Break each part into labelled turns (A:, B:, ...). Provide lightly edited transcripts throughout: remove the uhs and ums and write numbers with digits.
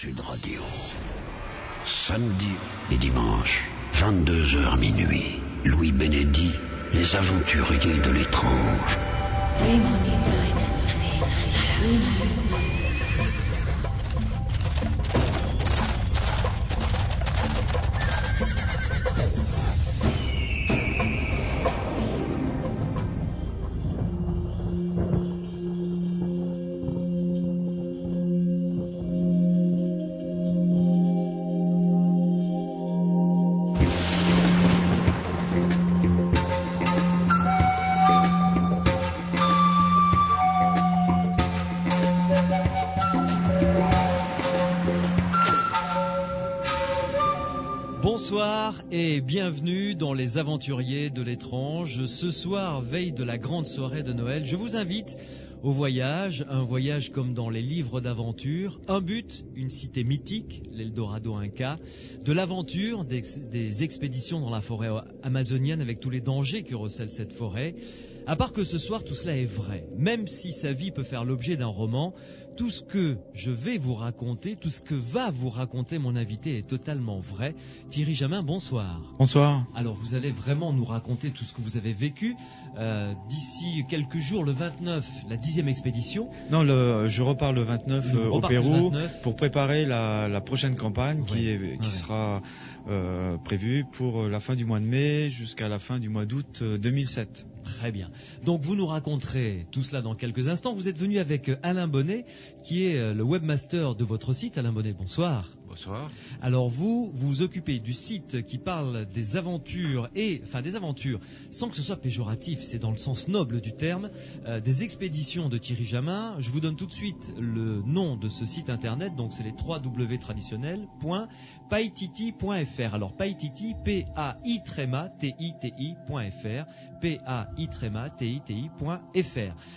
A: Sud Radio. Samedi et dimanche, 22h minuit. Louis Benedy, les aventuriers de l'étrange.
B: Bonsoir et bienvenue dans les aventuriers de l'étrange. Ce soir, veille de la grande soirée de Noël, je vous invite au voyage, un voyage comme dans les livres d'aventure, un but, une cité mythique, l'Eldorado Inca, de l'aventure, des expéditions dans la forêt amazonienne avec tous les dangers que recèle cette forêt. À part que ce soir, tout cela est vrai. Même si sa vie peut faire l'objet d'un roman, tout ce que je vais vous raconter, tout ce que va vous raconter mon invité est totalement vrai. Thierry Jamin, bonsoir.
C: Bonsoir.
B: Alors, vous allez vraiment nous raconter tout ce que vous avez vécu. D'ici quelques jours, le 29, la 10e expédition.
C: Non, je repars le 29 au Pérou pour préparer la prochaine campagne qui sera prévue pour la fin du mois de mai jusqu'à la fin du mois d'août 2007.
B: Très bien. Donc vous nous raconterez tout cela dans quelques instants. Vous êtes venu avec Alain Bonnet, qui est le webmaster de votre site. Alain Bonnet, bonsoir.
D: Bonsoir. Alors
B: vous vous occupez du site qui parle des aventures, des aventures sans que ce soit péjoratif, c'est dans le sens noble du terme, des expéditions de Thierry Jamin. Je vous donne tout de suite le nom de ce site internet, donc c'est les 3W traditionnels.paititi.fr. Alors Paititi, P-A-I-T-I-T-I.fr, P-A-I-T-I-T-I.fr.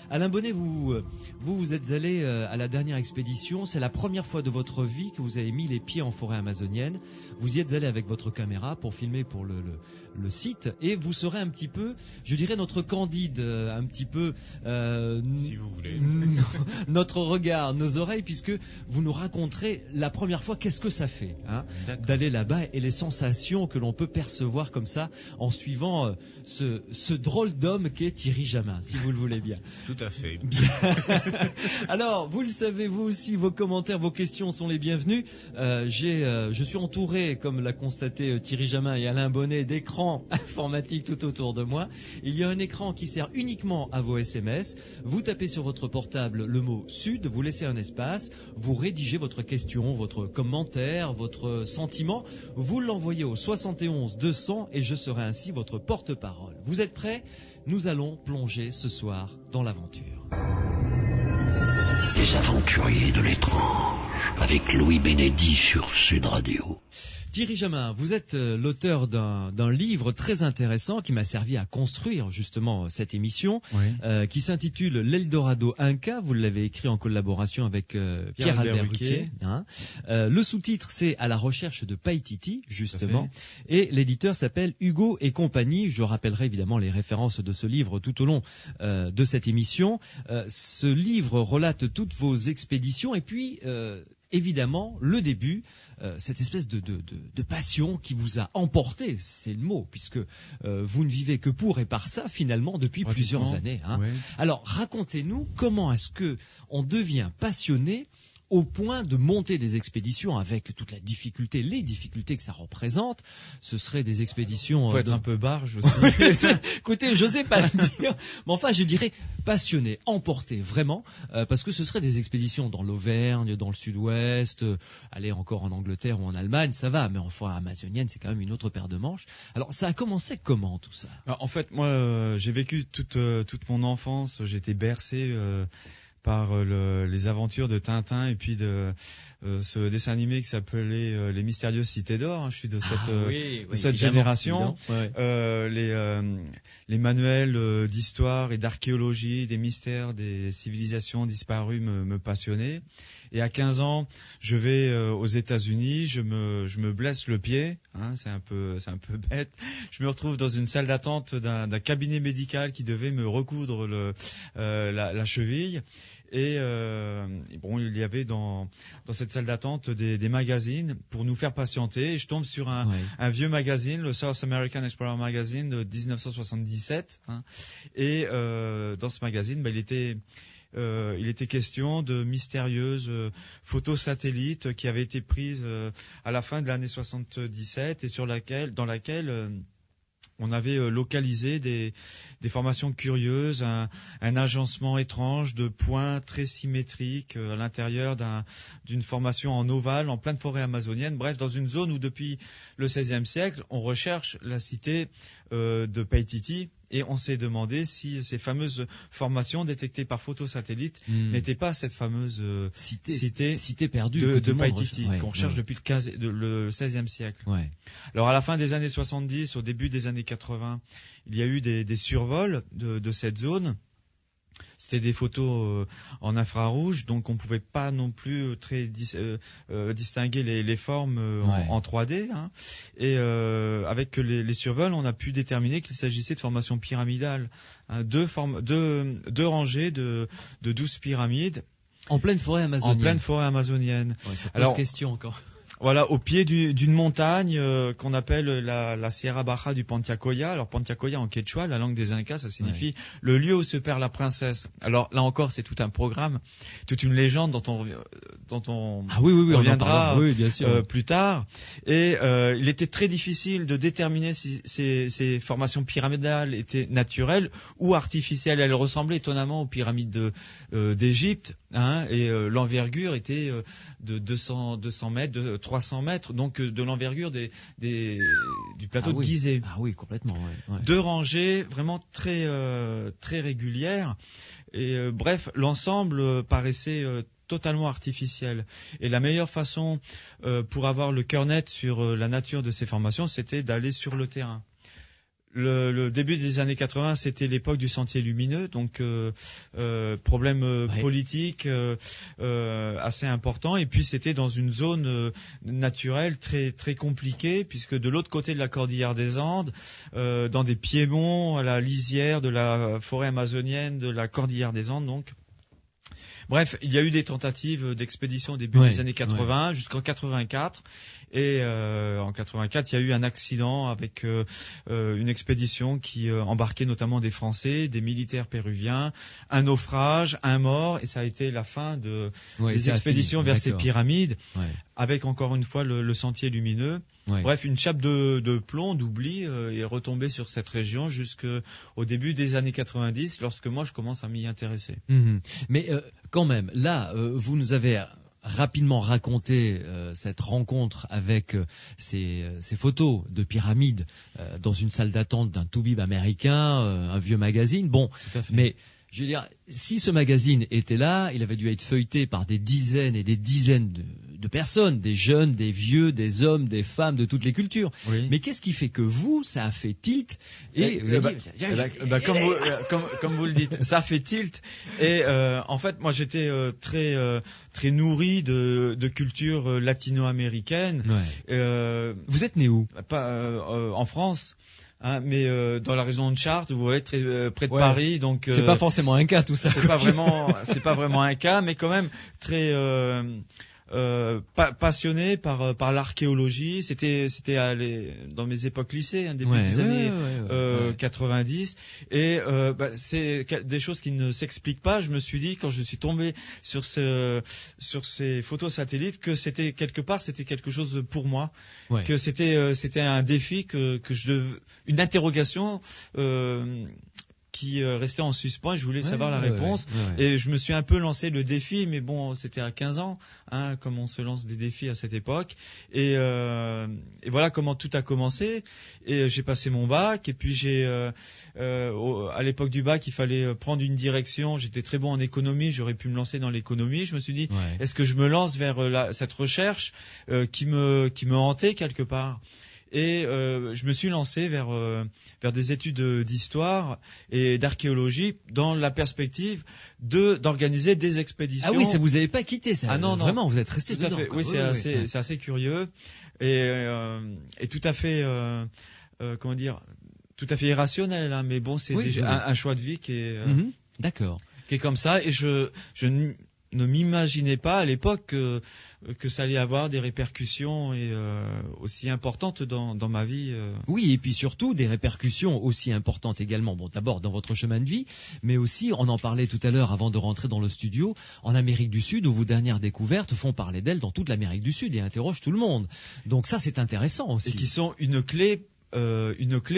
B: Alain Bonnet, vous êtes allé à la dernière expédition. C'est la première fois de votre vie que vous avez mis les pieds en forêt amazonienne. Vous y êtes allé avec votre caméra pour filmer pour le site, et vous serez un petit peu, je dirais, notre Candide, un petit peu
D: si vous voulez
B: notre regard, nos oreilles, puisque vous nous raconterez la première fois qu'est-ce que ça fait d'aller là-bas et les sensations que l'on peut percevoir comme ça en suivant ce drôle d'homme qu'est Thierry Jamin, si vous le voulez bien.
D: Tout à fait.
B: Bien. Alors, vous le savez, vous aussi, vos commentaires, vos questions sont les bienvenus. Je suis entouré, comme l'a constaté Thierry Jamin et Alain Bonnet, d'écrans informatiques tout autour de moi. Il y a un écran qui sert uniquement à vos SMS. Vous tapez sur votre portable le mot Sud, vous laissez un espace, vous rédigez votre question, votre commentaire, votre sentiment, vous l'envoyez au 71 200 et je serai ainsi votre porte-parole. Vous êtes prêts ? Nous allons plonger ce soir dans l'aventure.
A: Les aventuriers de l'étrange, avec Louis Benedy sur Sud Radio.
B: Thierry Jamin, vous êtes l'auteur d'un livre très intéressant qui m'a servi à construire justement cette émission, qui s'intitule L'Eldorado Inca. Vous l'avez écrit en collaboration avec Pierre-Albert Ruquier. Le sous-titre, c'est À la recherche de Paititi, justement. Et l'éditeur s'appelle Hugo et compagnie. Je rappellerai évidemment les références de ce livre tout au long de cette émission. Ce livre relate toutes vos expéditions et puis évidemment le début, cette espèce de passion qui vous a emporté, c'est le mot, puisque vous ne vivez que pour et par ça finalement depuis plusieurs années. Alors racontez-nous comment est-ce que on devient passionné au point de monter des expéditions avec toute la difficulté, les difficultés que ça représente. Ce seraient des expéditions...
C: Faut être un peu barge aussi.
B: Écoutez, je sais pas le dire, mais enfin je dirais passionné, emporté, vraiment, parce que ce seraient des expéditions dans l'Auvergne, dans le sud-ouest, aller encore en Angleterre ou en Allemagne, ça va, mais en forêt amazonienne, c'est quand même une autre paire de manches. Alors ça a commencé comment tout ça ?
C: Alors, en fait, moi, j'ai vécu toute mon enfance, j'ai été bercé par les aventures de Tintin et puis de ce dessin animé qui s'appelait Les Mystérieuses Cités d'Or. Je suis de cette génération. Les manuels d'histoire et d'archéologie, des mystères, des civilisations disparues me passionnaient. Et à 15 ans, je vais aux États-Unis, je me blesse le pied, c'est un peu bête. Je me retrouve dans une salle d'attente d'un cabinet médical qui devait me recoudre la cheville. Et bon, il y avait dans cette salle d'attente des magazines pour nous faire patienter. Et je tombe sur un vieux magazine, le South American Explorer Magazine de 1977. Hein. Et dans ce magazine, il était question de mystérieuses photos satellites qui avaient été prises à la fin de l'année 77 et dans laquelle on avait localisé des formations curieuses, un agencement étrange de points très symétriques à l'intérieur d'une formation en ovale en pleine forêt amazonienne. Bref, dans une zone où depuis le XVIe siècle, on recherche la cité de Paititi. Et on s'est demandé si ces fameuses formations détectées par photosatellite n'étaient pas cette fameuse
B: cité perdue
C: de Paititi qu'on recherche depuis le XVIe siècle.
B: Ouais.
C: Alors à la fin des années 70, au début des années 80, il y a eu des survols de cette zone. C'était des photos en infrarouge, donc on pouvait pas non plus très distinguer les formes en 3D. Hein. Et avec les survols, on a pu déterminer qu'il s'agissait de formations pyramidales. Hein, deux rangées de 12 pyramides.
B: En pleine forêt amazonienne.
C: En pleine forêt amazonienne.
B: Ouais, ça pose question encore.
C: Voilà, au pied d'une montagne qu'on appelle la Sierra Baja du Pantiacoya. Alors Pantiacoya en quechua, la langue des Incas, ça signifie le lieu où se perd la princesse. Alors là encore, c'est tout un programme, toute une légende dont on reviendra
B: bien sûr.
C: Plus tard. Et il était très difficile de déterminer si ces formations pyramidales étaient naturelles ou artificielles. Elles ressemblaient étonnamment aux pyramides d'Égypte, hein, et l'envergure était de 200 mètres, de 300 mètres, donc de l'envergure du plateau de Gizeh.
B: Ah oui, complètement. Ouais.
C: Deux rangées vraiment très régulières. Et bref, l'ensemble paraissait totalement artificiel. Et la meilleure façon pour avoir le cœur net sur la nature de ces formations, c'était d'aller sur le terrain. Le début des années 80, c'était l'époque du sentier lumineux, donc problème politique assez important. Et puis c'était dans une zone naturelle très très compliquée, puisque de l'autre côté de la cordillère des Andes, dans des piémonts à la lisière de la forêt amazonienne, de la cordillère des Andes, donc. Bref, il y a eu des tentatives d'expédition au début des années 80 jusqu'en 84. Et en 84, il y a eu un accident avec une expédition qui embarquait notamment des Français, des militaires péruviens, un naufrage, un mort, et ça a été la fin des expéditions vers ces pyramides, avec encore une fois le sentier lumineux. Ouais. Bref, une chape de plomb, d'oubli, est retombée sur cette région jusqu'au début des années 90, lorsque moi je commence à m'y intéresser.
B: Mais quand même, là, vous nous avez rapidement raconté cette rencontre avec ces photos de pyramides dans une salle d'attente d'un toubib américain, un vieux magazine. Bon, mais je veux dire, si ce magazine était là, il avait dû être feuilleté par des dizaines et des dizaines de personnes, des jeunes, des vieux, des hommes, des femmes, de toutes les cultures. Oui. Mais qu'est-ce qui fait que vous, ça a fait tilt
C: comme vous le dites, ça a fait tilt. Et en fait, moi, j'étais très nourri de culture latino-américaine.
B: Ouais. Vous êtes né où?
C: En France. Hein, mais dans la région de Chartres, vous voyez, très près de Paris, donc
B: c'est pas forcément un cas tout ça.
C: C'est pas vraiment un cas, mais quand même très passionné par l'archéologie. C'était dans mes époques lycées, hein, début des années 90, et c'est des choses qui ne s'expliquent pas. Je me suis dit, quand je suis tombé sur ces photos satellites, que c'était quelque chose pour moi, que c'était un défi, une interrogation qui restait en suspens. Je voulais savoir la réponse, et je me suis un peu lancé le défi, mais bon, c'était à 15 ans, hein, comme on se lance des défis à cette époque, et voilà comment tout a commencé. Et j'ai passé mon bac, et puis à l'époque du bac, il fallait prendre une direction. J'étais très bon en économie, j'aurais pu me lancer dans l'économie. Je me suis dit, est-ce que je me lance vers cette recherche qui me hantait quelque part? Et je me suis lancé vers des études d'histoire et d'archéologie dans la perspective d'organiser des expéditions.
B: Ah oui, ça vous avez pas quitté ça.
C: Ah non,
B: vraiment, vous êtes resté dedans.
C: Tout à fait. Oui, c'est assez curieux et tout à fait tout à fait irrationnel, hein, mais bon, c'est déjà un choix de vie qui est
B: D'accord.
C: qui est comme ça. Et je ne m'imaginais pas à l'époque que ça allait avoir des répercussions aussi importantes dans ma vie.
B: Oui, et puis surtout des répercussions aussi importantes également. Bon, d'abord dans votre chemin de vie, mais aussi, on en parlait tout à l'heure avant de rentrer dans le studio, en Amérique du Sud, où vos dernières découvertes font parler d'elles dans toute l'Amérique du Sud et interrogent tout le monde. Donc ça, c'est intéressant aussi.
C: Et qui sont une clé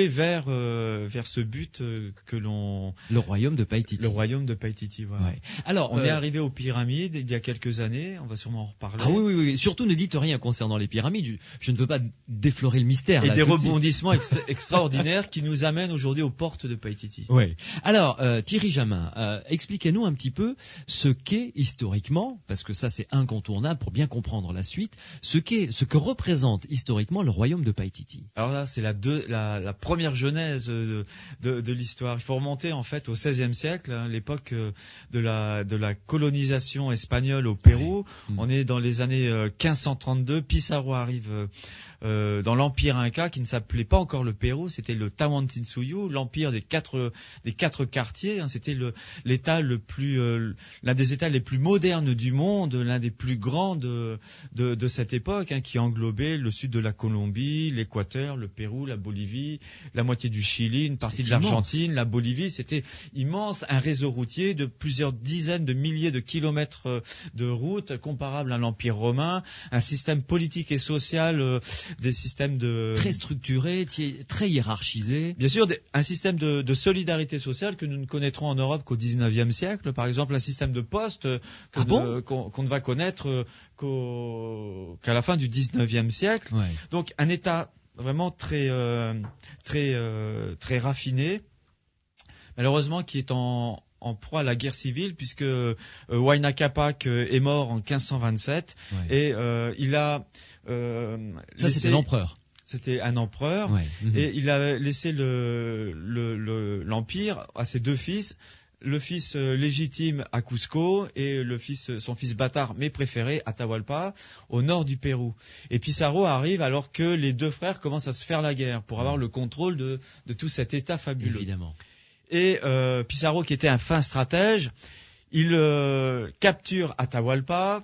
C: vers ce but que l'on...
B: Le royaume de Païtiti.
C: Le royaume de Païtiti, voilà.
B: Ouais. Alors,
C: on est arrivé aux pyramides il y a quelques années, on va sûrement en reparler.
B: Ah oui. Surtout ne dites rien concernant les pyramides, je ne veux pas déflorer le mystère.
C: Et
B: là,
C: des rebondissements extraordinaires qui nous amènent aujourd'hui aux portes de Païtiti.
B: Oui. Alors, Thierry Jamin, expliquez-nous un petit peu ce qu'est historiquement, parce que ça c'est incontournable pour bien comprendre la suite, ce que représente historiquement le royaume de Païtiti.
C: Alors là, c'est la première genèse de l'histoire. Il faut remonter en fait au XVIe siècle, hein, l'époque de la colonisation espagnole au Pérou. Oui. On est dans les années 1532. Pizarro arrive dans l'empire Inca, qui ne s'appelait pas encore le Pérou, c'était le Tawantinsuyu, l'empire des quatre quartiers. Hein, c'était l'État l'un des États les plus modernes du monde, l'un des plus grands de cette époque, hein, qui englobait le sud de la Colombie, l'Équateur, le Pérou, la Bolivie, la moitié du Chili, une partie de l'Argentine, la Bolivie. C'était immense, un réseau routier de plusieurs dizaines de milliers de kilomètres de routes, comparable à l'Empire romain, un système politique et social, des systèmes
B: très structurés, très hiérarchisés.
C: Bien sûr, un système de solidarité sociale que nous ne connaîtrons en Europe qu'au XIXe siècle. Par exemple, un système de poste qu'on ne va connaître qu'à la fin du XIXe siècle.
B: Ouais.
C: Donc, un État vraiment très raffiné, malheureusement qui est en proie à la guerre civile, puisque Huayna Capac est mort en 1527, ouais. Et il a
B: ça c'était l'empereur.
C: C'était un empereur,
B: ouais.
C: Et il a laissé l'empire à ses deux fils. Le fils légitime à Cusco et son fils bâtard mais préféré Atahualpa au nord du Pérou. Et Pizarro arrive alors que les deux frères commencent à se faire la guerre pour avoir le contrôle de tout cet État fabuleux.
B: Évidemment.
C: Et Pizarro, qui était un fin stratège, il capture Atahualpa.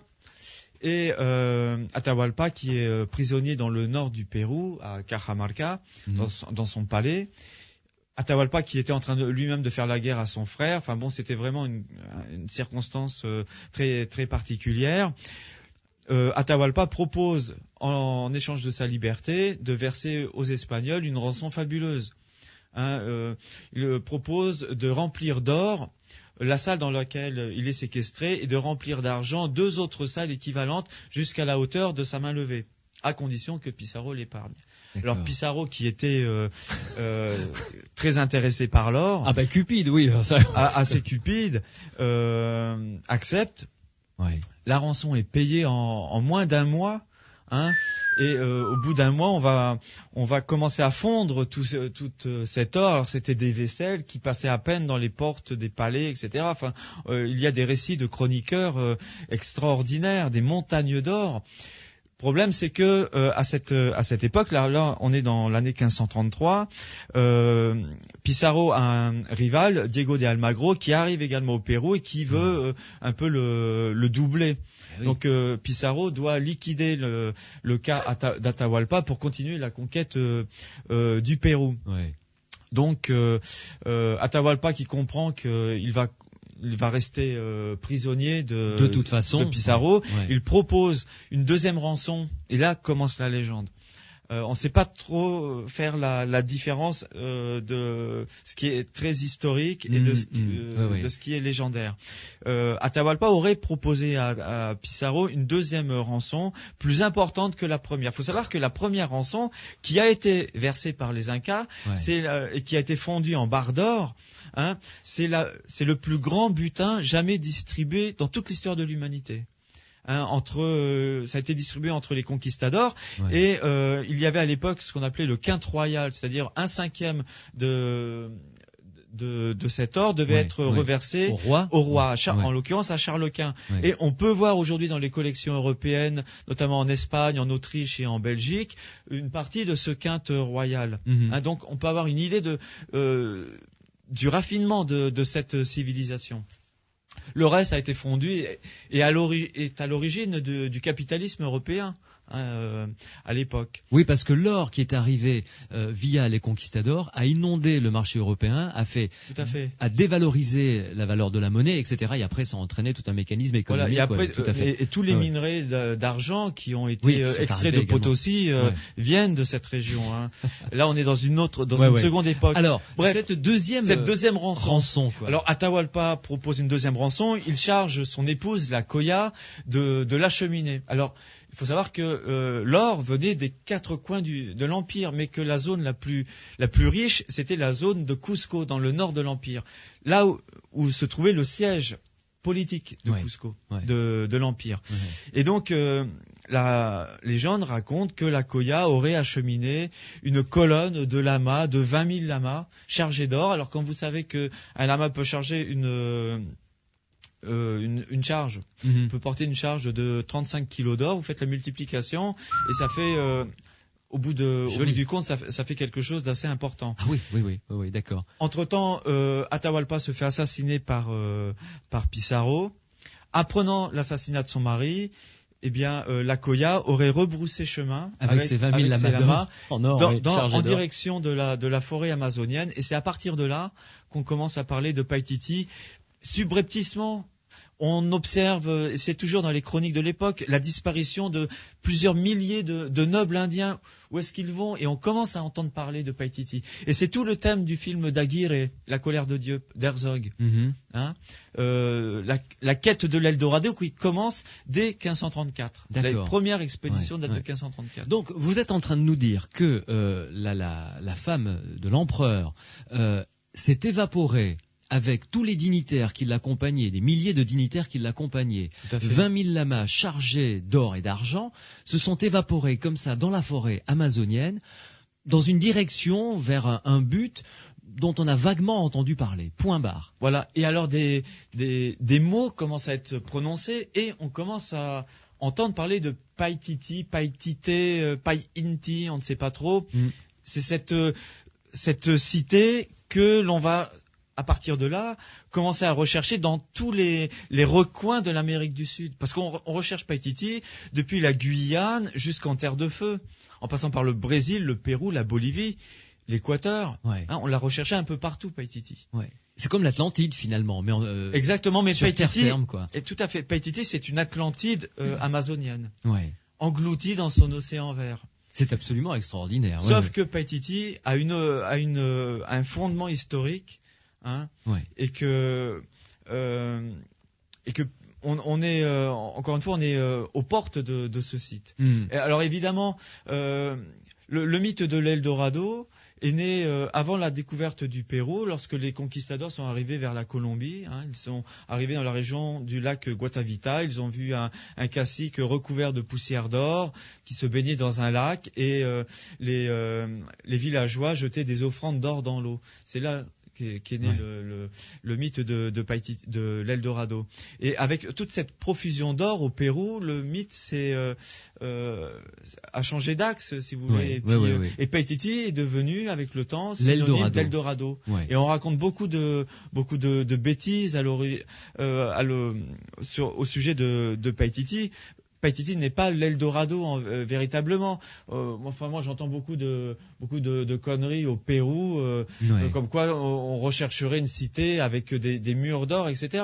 C: Et Atahualpa, qui est prisonnier dans le nord du Pérou, à Cajamarca, dans son palais. Atahualpa, qui était en train lui-même de faire la guerre à son frère. Enfin bon, c'était vraiment une circonstance très très particulière. Atahualpa propose, en échange de sa liberté, de verser aux Espagnols une rançon fabuleuse. Hein, il propose de remplir d'or la salle dans laquelle il est séquestré et de remplir d'argent 2 autres salles équivalentes jusqu'à la hauteur de sa main levée, à condition que Pizarro l'épargne.
B: D'accord.
C: Alors Pizarro, qui était très intéressé par l'or,
B: cupide, oui,
C: assez cupide, accepte.
B: Ouais.
C: La rançon est payée en moins d'un mois. Hein, et au bout d'un mois, on va commencer à fondre tout cet or. Alors c'était des vaisselles qui passaient à peine dans les portes des palais, etc. Enfin, il y a des récits de chroniqueurs extraordinaires, des montagnes d'or. Le problème, c'est que à cette époque, là, on est dans l'année 1533. Pizarro a un rival, Diego de Almagro, qui arrive également au Pérou et qui veut un peu le doubler. Oui. Donc Pizarro doit liquider le cas d'Atahualpa pour continuer la conquête du Pérou.
B: Ouais.
C: Donc Atahualpa, qui comprend qu'il va rester prisonnier de
B: toute façon
C: de Pizarro.
B: Ouais.
C: Il propose une deuxième rançon et là commence la légende. On ne sait pas trop faire la différence de ce qui est très historique et de ce qui est légendaire. Atahualpa aurait proposé à Pizarro une deuxième rançon plus importante que la première. Il faut savoir que la première rançon, qui a été versée par les Incas, et qui a été fondue en barres d'or, hein, c'est le plus grand butin jamais distribué dans toute l'histoire de l'humanité. Hein, ça a été distribué entre les conquistadors, et il y avait à l'époque ce qu'on appelait le quinte royal, c'est-à-dire 1/5 de cet or devait être reversé au roi, en l'occurrence à Charles Quint. Et on peut voir aujourd'hui dans les collections européennes, notamment en Espagne, en Autriche et en Belgique, une partie de ce quinte royal. Hein, donc on peut avoir une idée du raffinement de cette civilisation. Le reste a été fondu et est à l'origine du capitalisme européen. À l'époque.
B: Oui, parce que l'or qui est arrivé via les conquistadors a inondé le marché européen, a dévalorisé la valeur de la monnaie, etc. Et après, ça a entraîné tout un mécanisme économique.
C: Voilà, et après, et tous les minerais d'argent qui ont été extraits de Potosi viennent de cette région. Hein. Là, on est dans une seconde époque.
B: Alors, bref, cette deuxième rançon. Quoi.
C: Alors, Atahualpa propose une deuxième rançon. Il charge son épouse, la Coya, de l'acheminer. Alors, il faut savoir que l'or venait des quatre coins de l'Empire, mais que la zone la plus riche, c'était la zone de Cusco, dans le nord de l'Empire, là où se trouvait le siège politique de Cusco, de l'Empire. Ouais. Et donc, la légende raconte que la Coya aurait acheminé une colonne de lamas, de 20 000 lamas, chargés d'or. Alors, quand vous savez qu'un lama peut charger une charge, peut porter une charge de 35 kilos d'or, vous faites la multiplication et ça fait au bout du compte ça fait quelque chose d'assez important.
B: Ah oui, d'accord.
C: Entre-temps, Atahualpa se fait assassiner par Pizarro. Apprenant l'assassinat de son mari, eh bien la Coya aurait rebroussé chemin
B: avec ses 20 000 lamas
C: en direction de la forêt amazonienne, et c'est à partir de là qu'on commence à parler de Paititi. Subrepticement, on observe, c'est toujours dans les chroniques de l'époque, la disparition de plusieurs milliers de nobles indiens. Où est-ce qu'ils vont? Et on commence à entendre parler de Paititi. Et c'est tout le thème du film d'Aguirre, La colère de Dieu, d'Herzog. La quête de l'Eldorado qui commence dès 1534.
B: D'accord.
C: La première expédition date de 1534.
B: Donc, vous êtes en train de nous dire que la femme de l'empereur s'est évaporée avec tous les dignitaires qui l'accompagnaient, des milliers de dignitaires qui l'accompagnaient, 20 000 lamas chargés d'or et d'argent, se sont évaporés comme ça dans la forêt amazonienne, dans une direction vers un but dont on a vaguement entendu parler. Point barre.
C: Voilà. Et alors des mots commencent à être prononcés et on commence à entendre parler de Paititi, Paitite, Painti, on ne sait pas trop. C'est cette cité que l'on va, à partir de là, commencer à rechercher dans tous les recoins de l'Amérique du Sud. Parce qu'on recherche Paititi depuis la Guyane jusqu'en Terre de Feu, en passant par le Brésil, le Pérou, la Bolivie, l'Équateur. On l'a recherché un peu partout, Paititi.
B: Ouais. C'est comme l'Atlantide finalement, mais
C: exactement. Mais
B: sur
C: Paititi,
B: terre ferme, quoi.
C: Et tout à fait. Paititi, c'est une Atlantide amazonienne, engloutie dans son océan vert.
B: C'est absolument extraordinaire.
C: Sauf que Paititi a un fondement historique. Et que on est encore une fois on est aux portes de ce site. Et alors évidemment le mythe de l'Eldorado est né avant la découverte du Pérou, lorsque les conquistadors sont arrivés vers la Colombie. Ils sont arrivés dans la région du lac Guatavita. Ils ont vu un cacique recouvert de poussière d'or qui se baignait dans un lac, et les villageois jetaient des offrandes d'or dans l'eau. C'est là qu'est né le mythe de l'Eldorado. Et avec toute cette profusion d'or au Pérou, le mythe a changé d'axe, si vous voulez. Et Paititi est devenu, avec le temps, synonyme d'Eldorado. Et on raconte beaucoup de bêtises au sujet de Paititi. Paititi n'est pas l'Eldorado véritablement. Moi j'entends beaucoup de conneries au Pérou, comme quoi on rechercherait une cité avec des murs d'or, etc.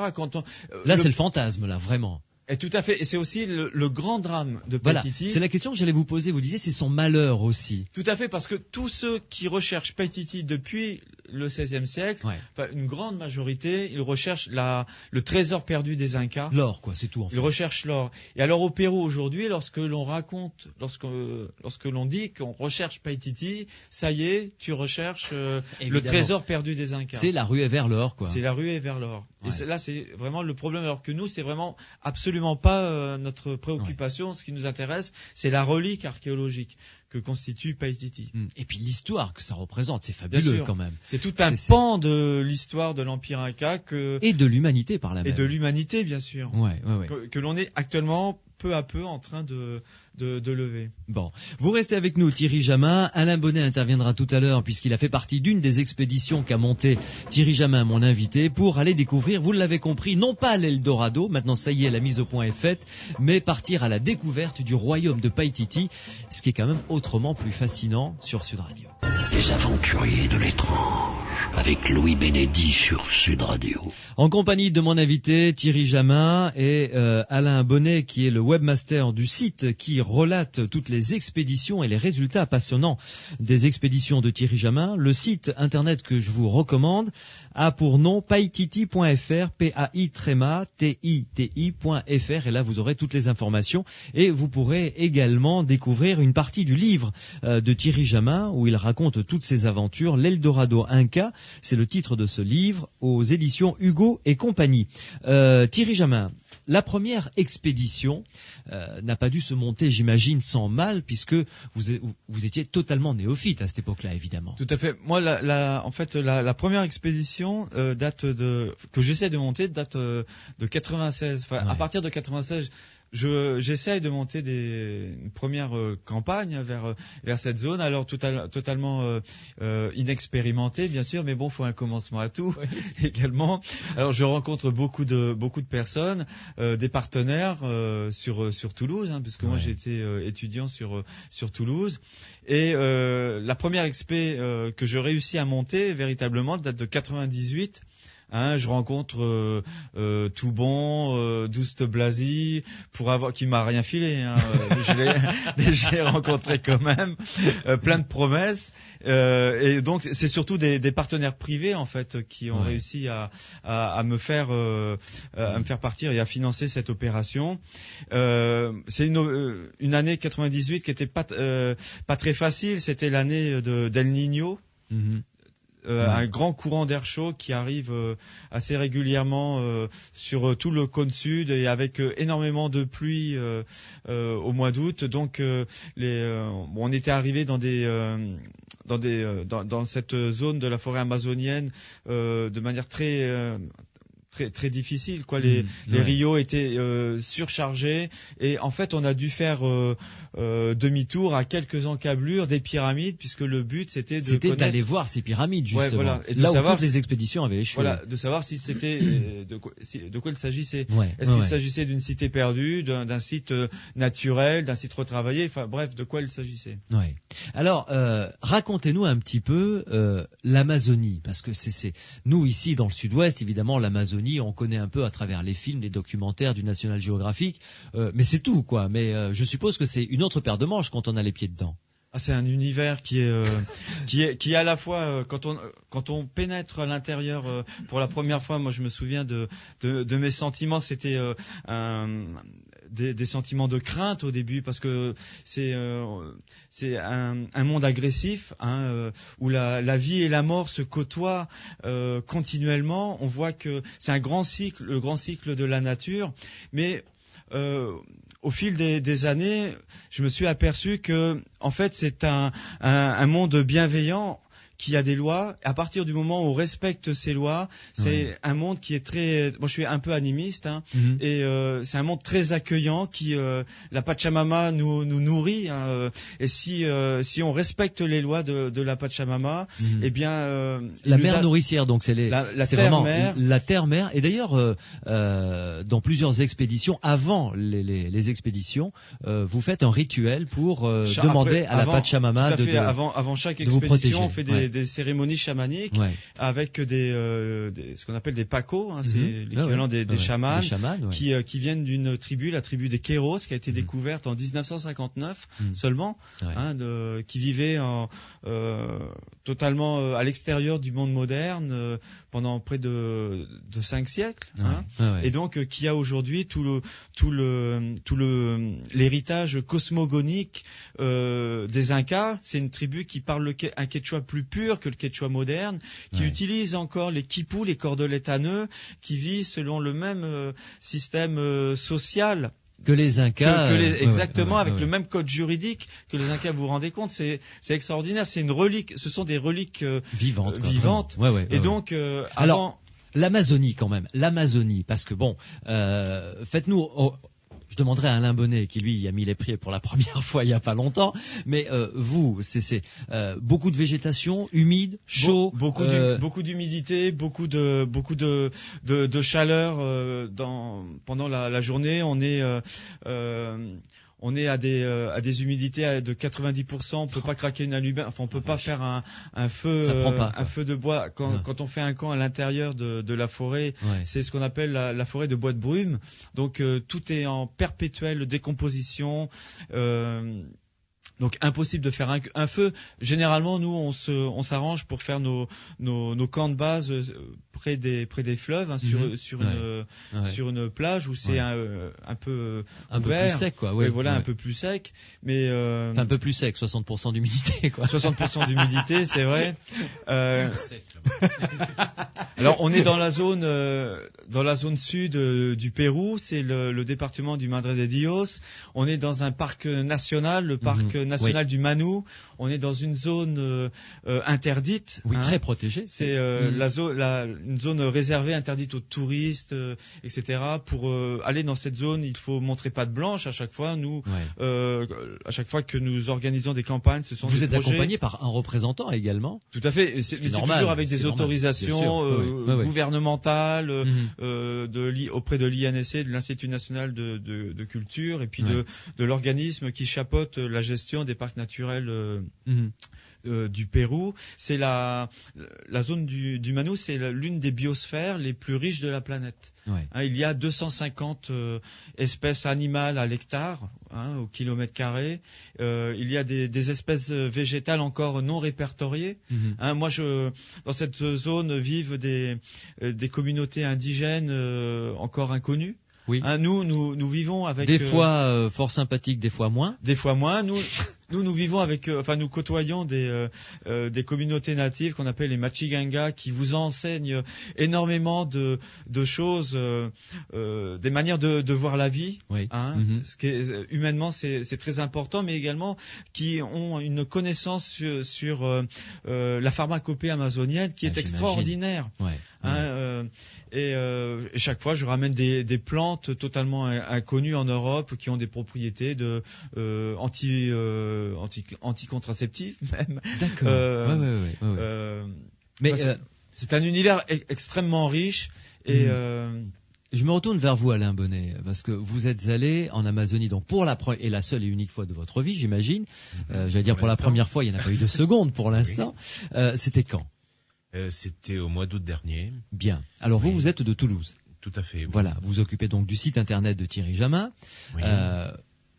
B: C'est le fantasme, là, vraiment.
C: Et tout à fait. Et c'est aussi le grand drame de Paititi.
B: Voilà. C'est la question que j'allais vous poser. Vous disiez c'est son malheur aussi.
C: Tout à fait, parce que tous ceux qui recherchent Paititi depuis le XVIe siècle, une grande majorité, ils recherchent le trésor perdu des Incas.
B: L'or, quoi, c'est tout en fait.
C: Ils recherchent l'or. Et alors au Pérou aujourd'hui, lorsque l'on dit qu'on recherche Paititi, ça y est, tu recherches le trésor perdu des Incas.
B: C'est la ruée vers l'or, quoi.
C: C'est la ruée vers l'or. Et là, c'est vraiment le problème. Alors que nous, c'est vraiment absolument pas notre préoccupation. Ce qui nous intéresse, c'est la relique archéologique que constitue Paititi.
B: Et puis l'histoire que ça représente, c'est fabuleux quand même.
C: C'est tout un pan de l'histoire de l'Empire Inca
B: et de l'humanité par là même.
C: Et de l'humanité, bien sûr. Que l'on est actuellement peu à peu en train de lever.
B: Bon, vous restez avec nous, Thierry Jamin. Alain Bonnet interviendra tout à l'heure puisqu'il a fait partie d'une des expéditions qu'a montée Thierry Jamin, mon invité, pour aller découvrir, vous l'avez compris, non pas l'Eldorado, maintenant ça y est, la mise au point est faite, mais partir à la découverte du royaume de Païtiti, ce qui est quand même autrement plus fascinant sur Sud Radio.
A: Les aventuriers de l'étrange, avec Louis Bénédy sur Sud Radio.
B: En compagnie de mon invité Thierry Jamin et Alain Bonnet, qui est le webmaster du site qui relate toutes les expéditions et les résultats passionnants des expéditions de Thierry Jamin. Le site internet que je vous recommande a pour nom paititi.fr, PAI-TITI.fr, et là vous aurez toutes les informations et vous pourrez également découvrir une partie du livre de Thierry Jamin où il raconte toutes ses aventures. L'Eldorado Inca, c'est le titre de ce livre, aux éditions Hugo et compagnie. Thierry Jamin, la première expédition n'a pas dû se monter, j'imagine, sans mal, puisque vous étiez totalement néophyte à cette époque-là, évidemment.
C: Tout à fait. Moi, en fait, la première expédition que j'essaie de monter date de 96. Enfin,
B: ouais.
C: À partir de 96. J'essaie de monter une première campagne vers cette zone, alors totalement inexpérimentée, bien sûr, mais bon, faut un commencement à tout. Oui. Également. Alors je rencontre beaucoup de personnes, des partenaires sur Toulouse, hein, puisque moi j'étais étudiant sur Toulouse, et la première expé que je réussis à monter véritablement date de 98. Hein, je rencontre Toubon, Douste Blasi, qui m'a rien filé. Hein, je l'ai rencontré quand même, plein de promesses. Et donc c'est surtout des partenaires privés en fait qui ont réussi à me faire partir et à financer cette opération. C'est une année 98 qui était pas très facile. C'était l'année d'El Niño. Mm-hmm. Un grand courant d'air chaud qui arrive assez régulièrement sur tout le cône sud et avec énormément de pluie au mois d'août. Donc on était arrivé dans cette zone de la forêt amazonienne de manière très difficile, quoi. Les rios étaient surchargés et en fait on a dû faire demi-tour à quelques encablures des pyramides, puisque le but c'était
B: d'aller voir ces pyramides, justement.
C: Ouais, voilà. Et
B: là où toutes les expéditions avaient échoué.
C: Voilà, de savoir si c'était de quoi il s'agissait. Est-ce qu'il s'agissait d'une cité perdue, d'un site naturel, d'un site retravaillé, enfin bref, de quoi il s'agissait.
B: Ouais. Alors racontez-nous un petit peu l'Amazonie, parce que c'est nous ici dans le Sud-Ouest, évidemment l'Amazonie on connaît un peu à travers les films, les documentaires du National Geographic, mais c'est tout, quoi. Mais je suppose que c'est une autre paire de manches quand on a les pieds dedans.
C: Ah, c'est un univers qui est à la fois quand on pénètre à l'intérieur pour la première fois. Moi, je me souviens de mes sentiments. C'était des sentiments de crainte au début, parce que c'est un monde agressif, hein, où la vie et la mort se côtoient continuellement. On voit que c'est le grand cycle de la nature, mais au fil des années, je me suis aperçu que en fait c'est un monde bienveillant qui a des lois. À partir du moment où on respecte ces lois, c'est un monde qui est très... Moi, je suis un peu animiste, hein, et c'est un monde très accueillant qui... la Pachamama nous nourrit, hein, et si on respecte les lois de la Pachamama, eh bien...
B: la mère nourricière, donc c'est
C: c'est
B: vraiment
C: la
B: terre-mère. Et d'ailleurs, dans plusieurs expéditions, avant les expéditions, vous faites un rituel pour demander à la Pachamama
C: avant chaque expédition, on fait des cérémonies chamaniques avec ce qu'on appelle des pacos, hein, c'est l'équivalent des chamans, qui viennent d'une tribu, la tribu des Kéros, qui a été découverte en 1959 seulement, hein, qui vivait totalement à l'extérieur du monde moderne pendant près de 5 siècles, hein, et donc qui a aujourd'hui tout l'héritage cosmogonique des Incas. C'est une tribu qui parle un quechua plus pur que le quechua moderne, qui utilise encore les quipus, les cordolétaneux, qui vit selon le même système social
B: que les Incas,
C: exactement, avec le même code juridique que les Incas. Vous vous rendez compte, c'est extraordinaire. C'est une relique, ce sont des reliques vivantes. Et donc, alors
B: l'Amazonie quand même, parce que bon, faites-nous. Je demanderai à Alain Bonnet, qui lui a mis les pieds pour la première fois il y a pas longtemps. Mais vous, c'est beaucoup de végétation, humide, chaud,
C: beaucoup d'humidité, beaucoup de chaleur pendant la journée. On est à des humidités de 90%. On peut pas craquer une allumette. Enfin, on peut pas faire un feu de bois. Quand on fait un camp à l'intérieur de la forêt, c'est ce qu'on appelle la forêt de bois de brume. Donc tout est en perpétuelle décomposition. Donc impossible de faire un feu. Généralement, nous, on s'arrange pour faire nos camps de base près des fleuves, hein, sur une plage où c'est un peu
B: un peu plus sec, quoi.
C: Un peu plus sec, mais
B: enfin, un peu plus sec, 60% d'humidité, quoi.
C: 60% d'humidité, c'est vrai. Alors, on est dans la zone sud du Pérou, c'est le département du Madre de Dios. On est dans un parc national, le parc national du Manu. On est dans une zone interdite.
B: Oui, très protégée.
C: C'est une zone réservée, interdite aux touristes, etc. Pour aller dans cette zone, il faut montrer patte blanche à chaque fois. Nous, à chaque fois que nous organisons des campagnes, ce sont
B: vous
C: des
B: êtes
C: projets.
B: Accompagné par un représentant également.
C: Tout à fait. C'est toujours avec des autorisations gouvernementales auprès de l'INSC, de l'Institut national de culture, et puis de l'organisme qui chapeaute la gestion des parcs naturels du Pérou. C'est la zone du Manu, c'est l'une des biosphères les plus riches de la planète. Il y a 250 espèces animales à l'hectare, au kilomètre carré. Il y a des espèces végétales encore non répertoriées. Dans cette zone vivent des communautés indigènes encore inconnues.
B: Oui.
C: Nous vivons avec
B: des fois fort sympathiques, des fois moins.
C: Des fois moins. Nous vivons avec, nous côtoyons des communautés natives qu'on appelle les Machiganga, qui vous enseignent énormément de choses, des manières de voir la vie. Ce qui est, humainement c'est très important, mais également qui ont une connaissance sur la pharmacopée amazonienne qui est extraordinaire. Et chaque fois, je ramène des plantes totalement inconnues en Europe qui ont des propriétés de anticontraceptifs même.
B: D'accord. Mais
C: c'est un univers extrêmement riche et
B: je me retourne vers vous, Alain Bonnet, parce que vous êtes allé en Amazonie, donc pour la seule et unique fois de votre vie, j'imagine. J'allais dire pour la première fois, il n'y en a pas eu de seconde pour l'instant. C'était quand?
D: C'était au mois d'août dernier.
B: Bien. Alors vous êtes de Toulouse.
D: Tout à fait. Oui.
B: Voilà. Vous occupez donc du site internet de Thierry Jamin.
D: Oui.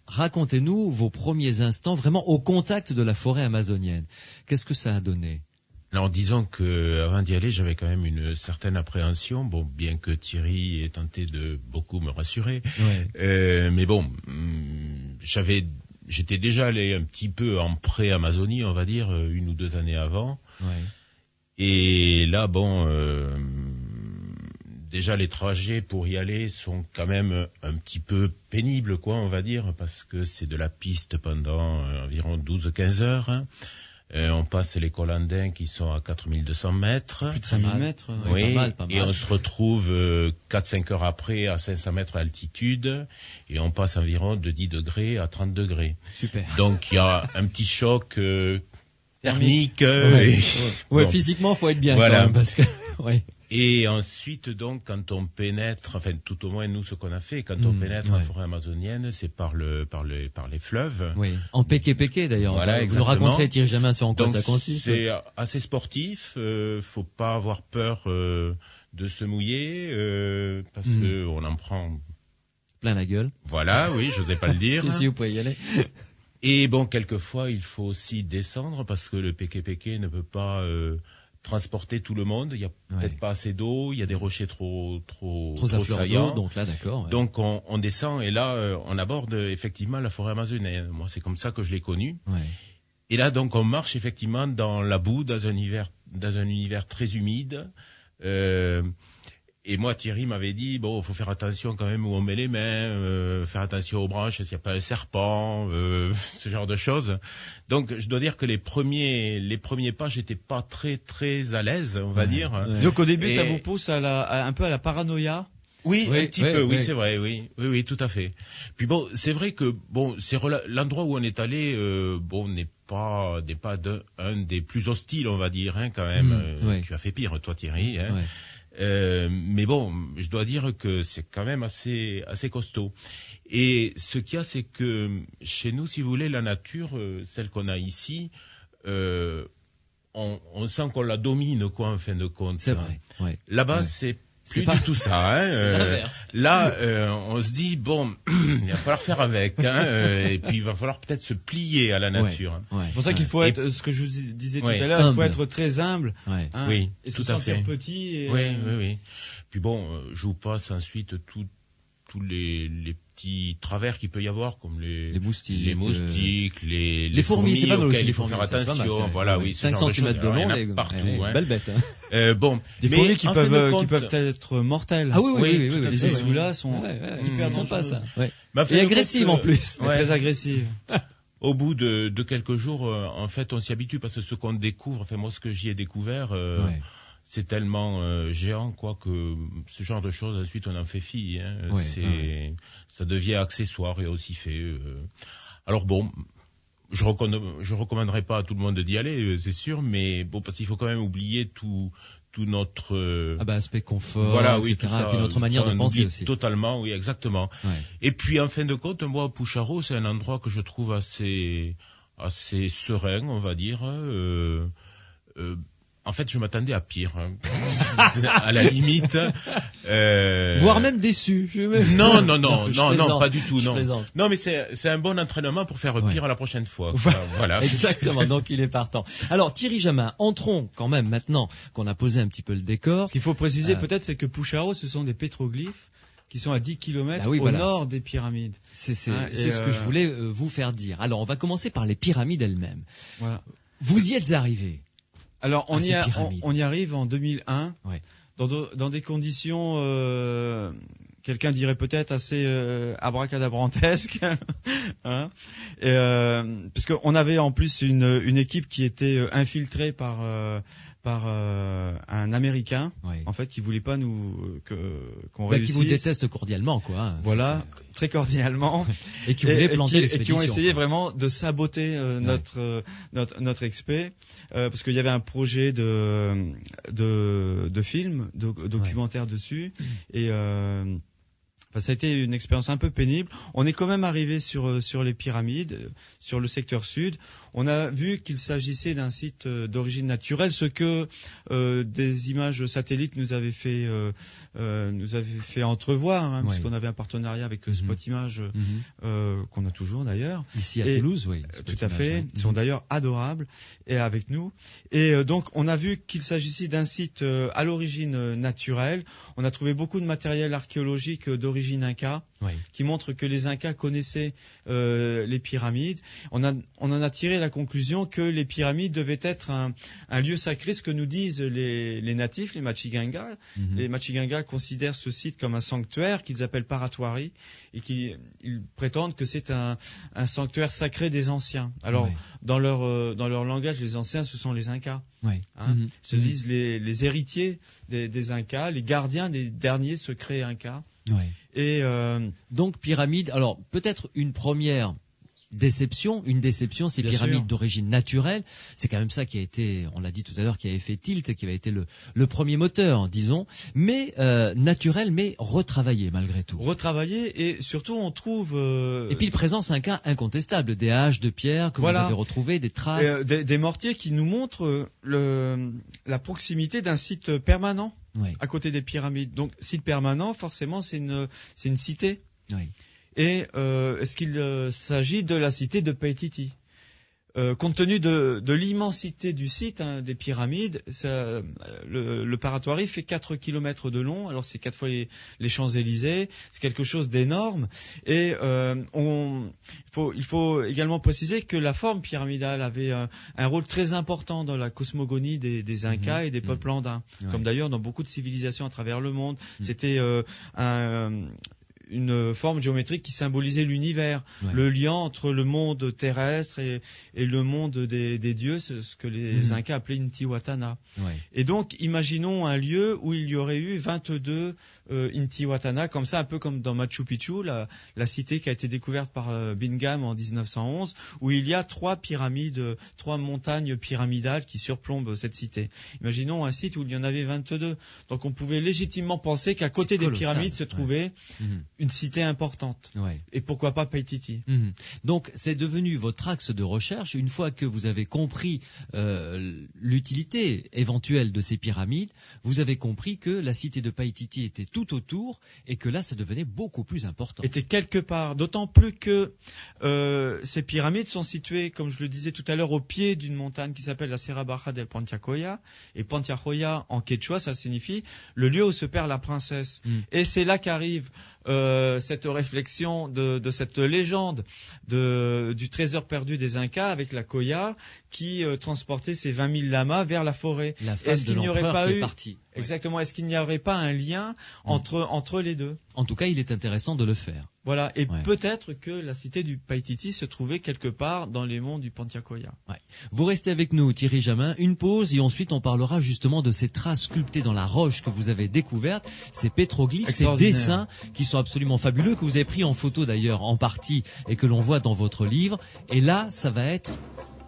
B: Racontez-nous vos premiers instants vraiment au contact de la forêt amazonienne. Qu'est-ce que ça a donné?
D: Alors disons que avant d'y aller, j'avais quand même une certaine appréhension. Bon, bien que Thierry ait tenté de beaucoup me rassurer, mais bon, j'étais déjà allé un petit peu en pré-Amazonie, on va dire, 1 ou 2 années avant. Et là, déjà les trajets pour y aller sont quand même un petit peu pénibles, quoi, on va dire, parce que c'est de la piste pendant environ 12-15 heures. On passe les cols andins qui sont à 4200 mètres.
C: Plus de 5000 mètres.
D: Oui,
B: pas mal.
D: Et on se retrouve 4-5 heures après à 500 mètres d'altitude et on passe environ de 10 degrés à 30 degrés.
B: Super.
D: Donc il y a un petit choc thermique.
B: Physiquement, faut être bien
D: voilà.
B: Quand même, parce que
D: Et ensuite, donc, quand on pénètre, enfin, tout au moins nous, ce qu'on a fait, quand on pénètre en forêt amazonienne, c'est par les fleuves.
B: Oui. En péké d'ailleurs.
D: Voilà,
B: vous nous raconterez, Thierry Jamin, sur en quoi ça consiste.
D: C'est assez sportif. Faut pas avoir peur de se mouiller parce que on en prend
B: plein la gueule.
D: Voilà, oui, je n'osais pas le dire.
B: Si, vous pouvez y aller.
D: Et bon, quelquefois, il faut aussi descendre parce que le péké ne peut pas transporter tout le monde. Il y a peut-être pas assez d'eau. Il y a des rochers trop saillants.
B: Donc là, d'accord.
D: Donc on descend et là, on aborde effectivement la forêt amazonienne. Moi, c'est comme ça que je l'ai connue. Et là, donc, on marche effectivement dans la boue, dans un univers très humide. Et moi, Thierry m'avait dit, bon, faut faire attention quand même où on met les mains, faire attention aux branches, s'il n'y a pas un serpent, ce genre de choses. Donc, je dois dire que les premiers pas, j'étais pas très, très à l'aise, on va dire.
C: Donc, au début, ça vous pousse un peu à la paranoïa.
D: Oui,
B: Oui,
D: un petit
B: oui,
D: peu, oui,
B: oui.
D: c'est vrai, oui, tout à fait. Puis bon, c'est vrai que l'endroit où on est allé, n'est pas un des plus hostiles, on va dire, hein, quand même.
B: Ouais.
D: Tu as fait pire, toi, Thierry. Hein.
B: Ouais.
D: Mais bon, je dois dire que c'est quand même assez costaud. Et ce qu'il y a, c'est que chez nous, si vous voulez, la nature, celle qu'on a ici, on sent qu'on la domine, quoi, en fin de compte.
B: C'est vrai. Ouais.
D: Là-bas,
B: Ouais.
D: c'est
B: C'est
D: plus
B: pas-
D: du tout ça. Hein.
B: C'est l'inverse.
D: Là, on se dit, bon, il va falloir faire avec. Hein, et puis, il va falloir peut-être se plier à la nature. Hein.
B: Ouais.
C: C'est pour ça qu'il faut être, ce que je vous disais tout
D: Ouais.
C: à l'heure, il faut
B: Humble.
C: être très humble.
B: Ouais.
C: Hein,
D: Oui,
C: et se
D: tout à
C: sentir
D: fait.
C: petit. Et,
D: Oui. Puis bon, je vous passe ensuite tous les petits travers qu'il peut y avoir, comme les
B: moustiques,
D: les
B: fourmis, c'est pas mal aussi,
D: auxquels
B: les
D: il faut
B: fourmis,
D: faire
B: ça, c'est pas mal,
D: attention.
B: ça.
D: Voilà,
B: Ouais.
D: oui, ce
B: 5
D: genre de
B: cm
D: choses.
B: de
D: Alors, il y
B: long,
D: en a
B: les
D: partout.
B: ouais,
D: Hein.
B: belle bête. Hein.
D: Bon,
C: Des
D: mais
C: fourmis
D: en fin de compte,
C: qui peuvent être mortelles.
B: Ah oui,
D: Oui,
C: tout à
B: les
C: fait.
B: essuies
C: Ceux-là sont
B: hyper
C: hyper
B: sympa
C: dangereuses.
B: ça. Ouais.
D: mais en fin
B: Et
D: de compte,
B: agressive en plus.
D: Ouais.
C: Très agressive.
D: Au bout de quelques jours, en fait, on s'y habitue parce que ce qu'on découvre, enfin moi, ce que j'y ai découvert,
B: Ouais.
D: c'est tellement géant, quoi, que ce genre de choses, ensuite, on en fait fi. Hein.
B: Ouais,
D: Ça devient accessoire et aussi fait. Alors bon, je recommanderais pas à tout le monde d'y aller, c'est sûr, mais bon, parce qu'il faut quand même oublier tout notre
B: Aspect confort,
D: voilà, oui,
B: etc.
D: tout ça,
B: Et puis notre manière
D: ça,
B: de
D: on
B: penser
D: oublie
B: aussi.
D: totalement, oui, exactement.
B: Ouais.
D: Et puis en fin de compte, moi, Poucharo, c'est un endroit que je trouve assez serein, on va dire. En fait, je m'attendais à pire, hein. À la limite.
B: Voire même déçu.
D: Non,
B: je plaisante,
D: pas du tout,
B: je
D: non.
B: plaisante.
D: Non, mais c'est un bon entraînement pour faire
B: Ouais.
D: pire la prochaine fois. Voilà.
B: Exactement, donc il est partant. Alors Thierry Jamin, entrons quand même maintenant qu'on a posé un petit peu le décor.
C: Ce qu'il faut préciser peut-être, c'est que Poucharo, ce sont des pétroglyphes qui sont à 10 km au
B: voilà.
C: nord des pyramides.
B: C'est
C: Hein,
B: ce que je voulais vous faire dire. Alors on va commencer par les pyramides elles-mêmes.
C: Voilà.
B: Vous y êtes arrivé.
C: Alors
B: ces pyramides.
C: on y arrive en 2001
B: Ouais.
C: dans des conditions quelqu'un dirait peut-être assez abracadabrantesques, hein, parce qu'on avait en plus une équipe qui était infiltrée par un Américain,
B: Ouais.
C: en fait, qui voulait pas qu'on réussisse.
B: Qui vous déteste cordialement, quoi. Hein.
C: Voilà, très cordialement.
B: Et qui voulait planter
C: et
B: l'expédition.
C: qui ont essayé
B: quoi.
C: vraiment de saboter notre expé, parce qu'il y avait un projet de film, documentaire dessus, et ça a été une expérience un peu pénible. On est quand même arrivé sur les pyramides, sur le secteur sud. On a vu qu'il s'agissait d'un site d'origine naturelle, ce que des images satellites nous avaient fait entrevoir, hein,
B: Ouais.
C: puisqu'on avait un partenariat avec Spot Image, qu'on a toujours d'ailleurs.
B: Ici à
C: Et-
B: Toulouse, oui.
C: Tout à fait. Ils sont d'ailleurs adorables et avec nous. Et donc, on a vu qu'il s'agissait d'un site à l'origine naturelle. On a trouvé beaucoup de matériel archéologique d'origine inca
B: Oui.
C: qui montre que les Incas connaissaient les pyramides. On en a tiré la conclusion que les pyramides devaient être un lieu sacré, ce que nous disent les natifs, les Machigangas. Les Machigangas considèrent ce site comme un sanctuaire qu'ils appellent Paratuari et ils prétendent que c'est un sanctuaire sacré des anciens. Alors,
B: Ouais.
C: dans leur langage, les anciens, ce sont les Incas.
B: Oui.
C: Hein, se disent les héritiers des Incas, les gardiens des derniers secrets Incas.
B: Oui.
C: Et
B: Donc pyramide, alors peut-être une première déception, ces
C: Bien
B: pyramides
C: sûr.
B: d'origine naturelle, c'est quand même ça qui a été, on l'a dit tout à l'heure, qui avait fait tilt, qui avait été le premier moteur, disons, mais naturel, mais retravaillé malgré tout.
C: retravailler, et surtout on trouve
B: Et puis présence un cas incontestable, des haches de pierre que
C: Voilà.
B: vous avez retrouvées, des traces.
C: des mortiers qui nous montrent la proximité d'un site permanent
B: Oui,
C: à côté des pyramides. Donc site permanent, forcément c'est une cité.
B: oui.
C: Et est-ce qu'il s'agit de la cité de Paititi? Compte tenu de l'immensité du site, hein, des pyramides, le Paratuari fait 4 km de long, alors c'est 4 fois les Champs-Élysées, c'est quelque chose d'énorme. Et il faut également préciser que la forme pyramidale avait un rôle très important dans la cosmogonie des Incas et des peuples andins,
B: Ouais.
C: comme d'ailleurs dans beaucoup de civilisations à travers le monde. C'était une forme géométrique qui symbolisait l'univers, le lien entre le monde terrestre et le monde des dieux, ce que les Incas appelaient Intihuatana. Et donc, imaginons un lieu où il y aurait eu 22 Intihuatana, comme ça, un peu comme dans Machu Picchu, la cité qui a été découverte par Bingham en 1911, où il y a 3 pyramides, 3 montagnes pyramidales qui surplombent cette cité. Imaginons un site où il y en avait 22. Donc, on pouvait légitimement penser qu'à côté des pyramides se trouvait une cité importante. Et pourquoi pas Paititi.
B: Donc, c'est devenu votre axe de recherche une fois que vous avez compris l'utilité éventuelle de ces pyramides. Vous avez compris que la cité de Paititi était tout autour et que là, ça devenait beaucoup plus important.
C: Était quelque part, d'autant plus que ces pyramides sont situées, comme je le disais tout à l'heure, au pied d'une montagne qui s'appelle la Sierra Baja del Pantiacoya. Et Pantiacoya, en quechua, ça signifie le lieu où se perd la princesse. Et c'est là qu'arrive cette réflexion de cette légende du trésor perdu des Incas avec la Coya qui transportait ces 20 000 lamas vers la forêt.
B: La femme de l'empereur qui est partie.
C: Exactement. Est-ce qu'il n'y aurait pas un lien entre les deux?
B: En tout cas, il est intéressant de le faire.
C: Voilà. Et peut-être que la cité du Paititi se trouvait quelque part dans les monts du Pantiacoya.
B: Vous restez avec nous, Thierry Jamin. Une pause et ensuite on parlera justement de ces traces sculptées dans la roche que vous avez découvertes, ces pétroglyphes, ces dessins qui sont absolument fabuleux, que vous avez pris en photo d'ailleurs en partie et que l'on voit dans votre livre. Et là, ça va être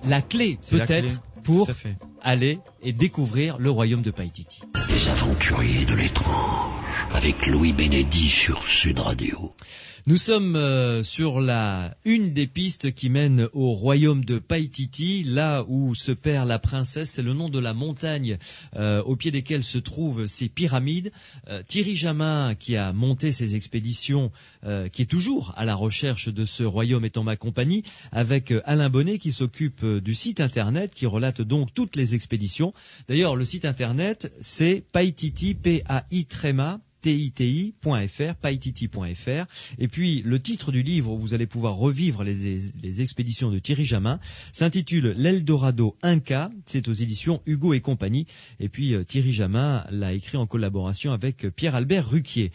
B: la clé peut-être pour aller et découvrir le royaume de Paititi.
A: Les aventuriers de l'étrange, avec Louis Bénédy sur Sud Radio.
B: Nous sommes sur une des pistes qui mène au royaume de Paititi, là où se perd la princesse. C'est le nom de la montagne au pied desquelles se trouvent ces pyramides. Thierry Jamin, qui a monté ces expéditions, qui est toujours à la recherche de ce royaume, est en ma compagnie, avec Alain Bonnet qui s'occupe du site internet, qui relate donc toutes les expéditions. D'ailleurs, le site internet, c'est Paititi, TITI.fr, paititi.fr. Et puis, le titre du livre où vous allez pouvoir revivre les expéditions de Thierry Jamin s'intitule L'Eldorado Inca. C'est aux éditions Hugo et compagnie. Et puis, Thierry Jamin l'a écrit en collaboration avec Pierre-Albert Ruquier.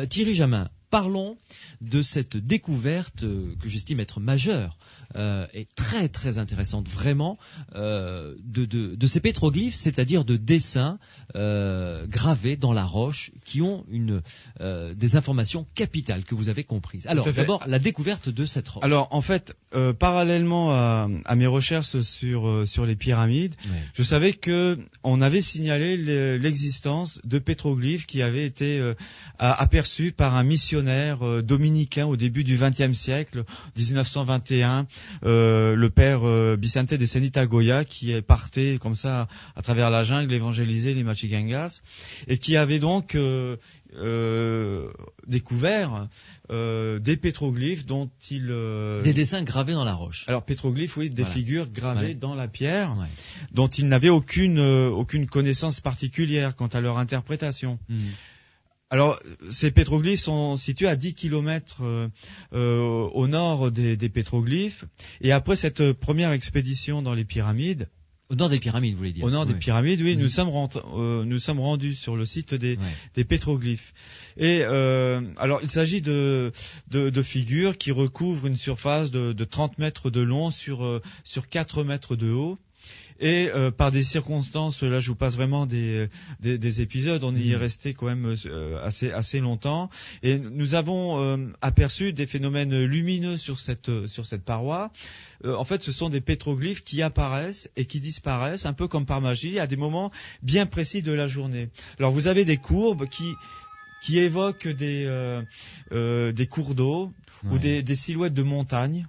B: Thierry Jamin, parlons de cette découverte que j'estime être majeure et très très intéressante vraiment de ces pétroglyphes, c'est-à-dire de dessins gravés dans la roche qui ont des informations capitales que vous avez comprises. Alors d'abord la découverte de cette roche.
C: Alors en fait, parallèlement à mes recherches sur les pyramides, je savais que on avait signalé l'existence de pétroglyphes qui avaient été aperçus par un missionnaire dominicain au début du XXe siècle, 1921, le père Vicente de Senita Goya, qui est parti comme ça à travers la jungle évangéliser les Machigangas, et qui avait donc découvert des pétroglyphes dont il...
B: Des dessins gravés dans la roche.
C: Alors pétroglyphes, oui, des figures gravées dans la pierre, dont il n'avait aucune connaissance particulière quant à leur interprétation. Alors, ces pétroglyphes sont situés à 10 km au nord des pétroglyphes. Et après cette première expédition dans les pyramides...
B: Au nord des pyramides, vous voulez dire?
C: Au nord des pyramides, oui. Nous sommes rendus sur le site des pétroglyphes. Et alors, il s'agit de figures qui recouvrent une surface de 30 mètres de long sur 4 mètres de haut. Et par des circonstances, là je vous passe vraiment des épisodes, on y est resté quand même assez longtemps, et nous avons aperçu des phénomènes lumineux sur cette paroi. En fait, ce sont des pétroglyphes qui apparaissent et qui disparaissent, un peu comme par magie, à des moments bien précis de la journée. Alors vous avez des courbes qui évoquent des cours d'eau ou des silhouettes de montagnes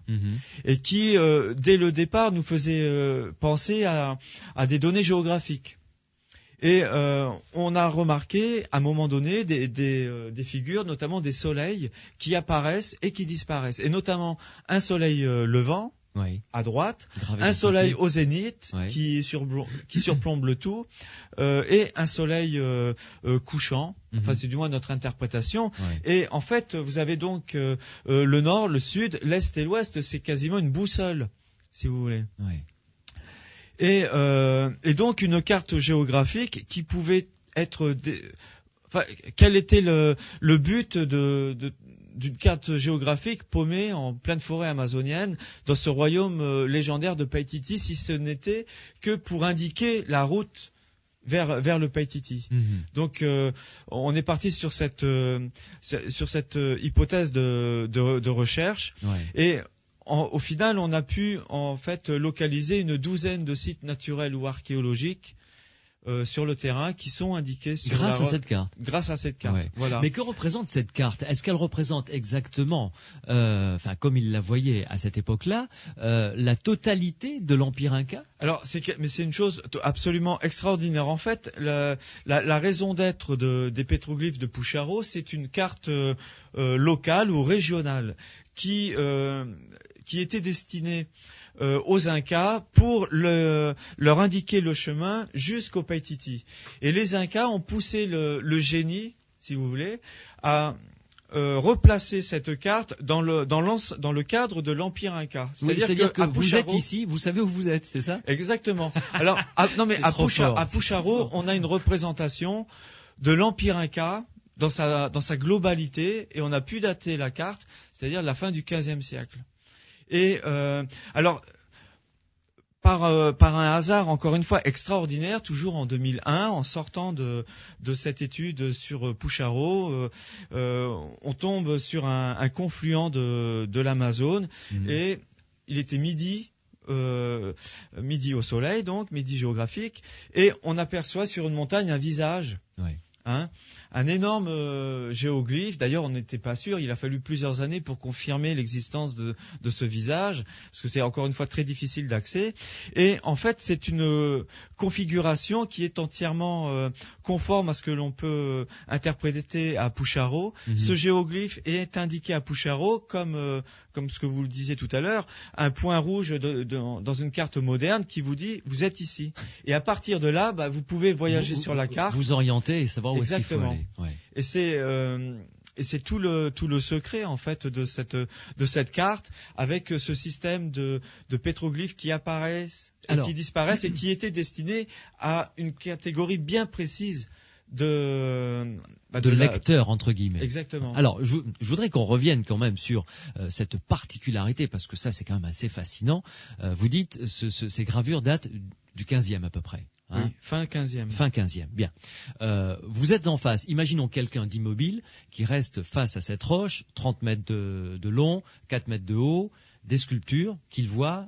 C: et qui, dès le départ, nous faisaient penser à des données géographiques. Et on a remarqué, à un moment donné, des figures, notamment des soleils, qui apparaissent et qui disparaissent. Et notamment un soleil levant, à droite, un soleil au zénith qui surplombe le tout, et un soleil couchant. Enfin, c'est du moins notre interprétation. Et en fait, vous avez donc le nord, le sud, l'est et l'ouest. C'est quasiment une boussole, si vous voulez. Et donc une carte géographique qui pouvait être... Enfin, quel était le but de d'une carte géographique paumée en pleine forêt amazonienne dans ce royaume légendaire de Paititi, si ce n'était que pour indiquer la route vers le Paititi. Donc on est parti sur cette hypothèse de recherche et au final on a pu en fait localiser une douzaine de sites naturels ou archéologiques sur le terrain qui sont indiqués sur
B: grâce à cette carte.
C: Grâce à cette carte.
B: Ouais.
C: Voilà.
B: Mais que représente cette carte? Est-ce qu'elle représente exactement, comme il la voyait à cette époque-là, la totalité de l'Empire Inca?
C: Alors, mais c'est une chose absolument extraordinaire. En fait, la raison d'être des pétroglyphes de Pucharo, c'est une carte locale ou régionale qui était destinée aux Incas pour leur indiquer le chemin jusqu'au Paititi. Et les Incas ont poussé le génie, si vous voulez, à replacer cette carte dans le cadre de l'Empire Inca.
B: C'est-à-dire que vous
C: Pucharo,
B: êtes ici, vous savez où vous êtes, c'est ça?
C: Exactement. Alors, à Pucharo, on a une représentation de l'Empire Inca dans sa globalité, et on a pu dater la carte, c'est-à-dire la fin du XVe siècle. Et alors, par un hasard encore une fois extraordinaire, toujours en 2001, en sortant de cette étude sur Pucharo, on tombe sur un confluent de l'Amazone, et il était midi au soleil, donc midi géographique, et on aperçoit sur une montagne un visage.
B: Ouais.
C: Un énorme géoglyphe. D'ailleurs, on n'était pas sûr. Il a fallu plusieurs années pour confirmer l'existence de ce visage, parce que c'est encore une fois très difficile d'accès. Et en fait, c'est une configuration qui est entièrement conforme à ce que l'on peut interpréter à Pucharo. Ce géoglyphe est indiqué à Pucharo comme ce que vous le disiez tout à l'heure, un point rouge dans une carte moderne qui vous dit vous êtes ici. Et à partir de là, vous pouvez voyager sur la carte,
B: vous orienter et savoir où est-ce qu'il faut aller. Ouais.
C: Et c'est tout le secret en fait de cette carte, avec ce système de pétroglyphes qui apparaissent et qui disparaissent, et qui étaient destinés à une catégorie bien précise de
B: lecteurs, entre guillemets.
C: Exactement.
B: Alors, je voudrais qu'on revienne quand même sur cette particularité, parce que ça, c'est quand même assez fascinant. Vous dites, ces gravures datent du 15e à peu près.
C: Oui, fin 15e.
B: Fin 15e, bien. Vous êtes en face, imaginons quelqu'un d'immobile qui reste face à cette roche, 30 mètres de long, 4 mètres de haut, des sculptures qu'il voit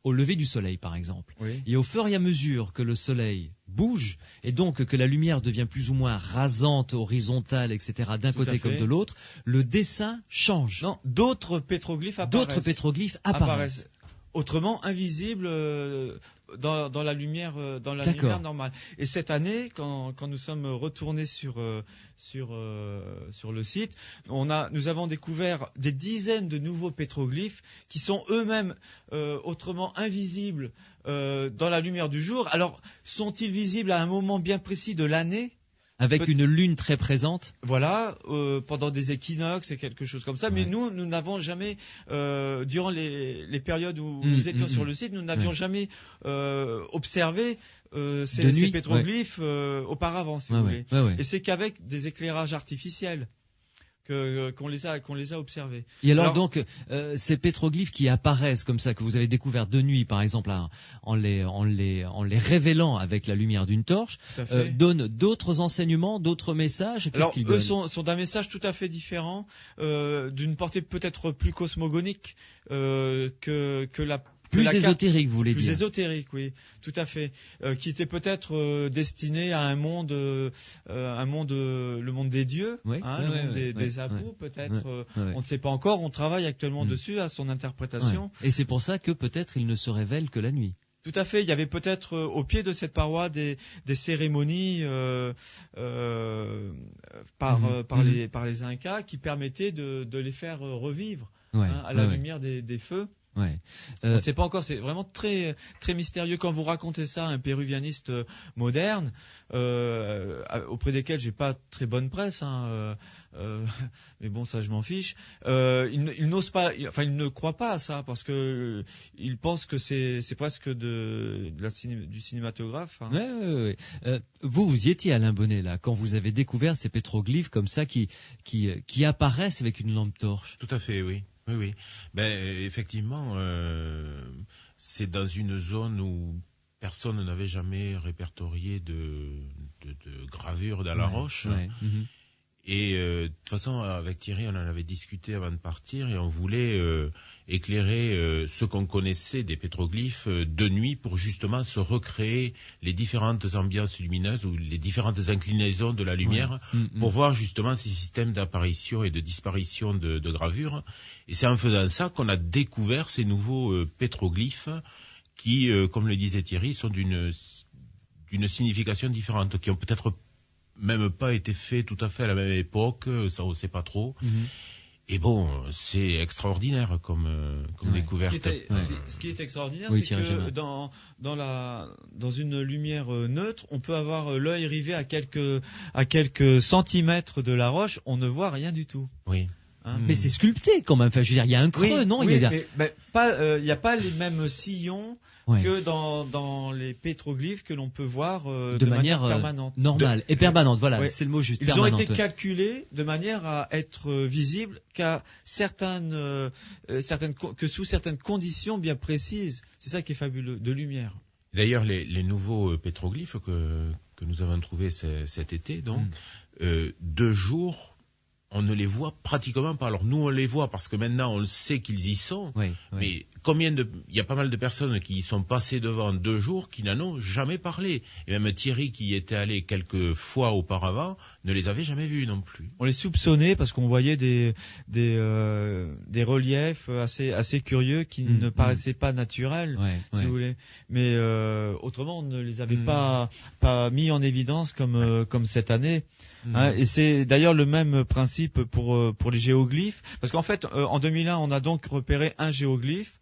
B: au lever du soleil, par exemple.
C: Oui.
B: Et au fur et à mesure que le soleil bouge, et donc que la lumière devient plus ou moins rasante, horizontale, etc., d'un côté comme de l'autre, le dessin change.
C: Non, d'autres pétroglyphes apparaissent. Autrement invisibles dans la lumière normale. Et cette année, quand nous sommes retournés sur le site, nous avons découvert des dizaines de nouveaux pétroglyphes qui sont eux-mêmes autrement invisibles dans la lumière du jour. Alors, sont-ils visibles à un moment bien précis de l'année ?
B: Avec une lune très présente.
C: Voilà, pendant des équinoxes et quelque chose comme ça. Ouais. Mais nous n'avons jamais, durant les périodes où nous étions sur le site, nous n'avions jamais observé ces pétroglyphes auparavant, si vous voulez.
B: Ouais.
C: Et c'est qu'avec des éclairages artificiels qu'on les a observés.
B: Et alors donc, ces pétroglyphes qui apparaissent comme ça, que vous avez découvert de nuit, par exemple, en les révélant avec la lumière d'une torche, donnent d'autres enseignements, d'autres messages.
C: Alors, eux sont d'un message tout à fait différent, d'une portée peut-être plus cosmogonique que la...
B: Plus ésotérique, vous voulez dire.
C: Plus ésotérique, oui, tout à fait. Qui était peut-être destiné à un monde, le monde des dieux, le monde des Apus, peut-être. On ne sait pas encore. On travaille actuellement dessus, à son interprétation.
B: Ouais. Et c'est pour ça que peut-être il ne se révèle que la nuit.
C: Tout à fait. Il y avait peut-être au pied de cette paroi des cérémonies par les Incas qui permettaient de les faire revivre à la lumière des feux.
B: Ouais.
C: On ne sait pas encore, c'est vraiment très très mystérieux quand vous racontez ça à un péruvianiste moderne auprès desquels j'ai pas très bonne presse, mais bon, ça je m'en fiche. Il n'ose pas, il ne croit pas à ça parce que il pense que c'est presque du cinématographe. Hein.
B: Ouais. Vous y étiez, Alain Bonnet, là, quand vous avez découvert ces pétroglyphes comme ça qui apparaissent avec une lampe torche.
D: Tout à fait, oui. Oui. Effectivement, c'est dans une zone où personne n'avait jamais répertorié de gravure dans la roche.
B: Ouais. Mm-hmm.
D: Et de toute façon, avec Thierry, on en avait discuté avant de partir et on voulait éclairer ce qu'on connaissait des pétroglyphes de nuit pour justement se recréer les différentes ambiances lumineuses ou les différentes inclinaisons de la lumière pour voir justement ces systèmes d'apparition et de disparition de gravures. Et c'est en faisant ça qu'on a découvert ces nouveaux pétroglyphes qui, comme le disait Thierry, sont d'une signification différente, qui ont peut-être même pas été faits tout à fait à la même époque, ça on sait pas trop. Et bon, c'est extraordinaire comme découverte.
C: Ce qui est extraordinaire, c'est que dans une lumière neutre, on peut avoir l'œil rivé à quelques centimètres de la roche, on ne voit rien du tout.
D: Oui.
B: Mais c'est sculpté quand même. Enfin, je veux dire, il y a un creux, non?
C: Il y a pas les mêmes sillons que dans les pétroglyphes que l'on peut voir de manière permanente.
B: Normale et permanente. Voilà, c'est le mot juste.
C: Ils ont été calculés de manière à être visibles que sous certaines conditions bien précises. C'est ça qui est fabuleux, de lumière.
D: D'ailleurs, les nouveaux pétroglyphes que nous avons trouvés cet été, donc 2 jours. On ne les voit pratiquement pas. Alors nous, on les voit parce que maintenant, on le sait qu'ils y sont. Mais il y a pas mal de personnes qui y sont passées devant 2 jours qui n'en ont jamais parlé. Et même Thierry, qui y était allé quelques fois auparavant, ne les avait jamais vus non plus.
C: On les soupçonnait parce qu'on voyait des reliefs assez curieux qui ne paraissaient pas naturels, si vous voulez. Mais autrement, on ne les avait pas mis en évidence comme cette année. Et c'est d'ailleurs le même principe pour les géoglyphes, parce qu'en fait en 2001 on a donc repéré un géoglyphe.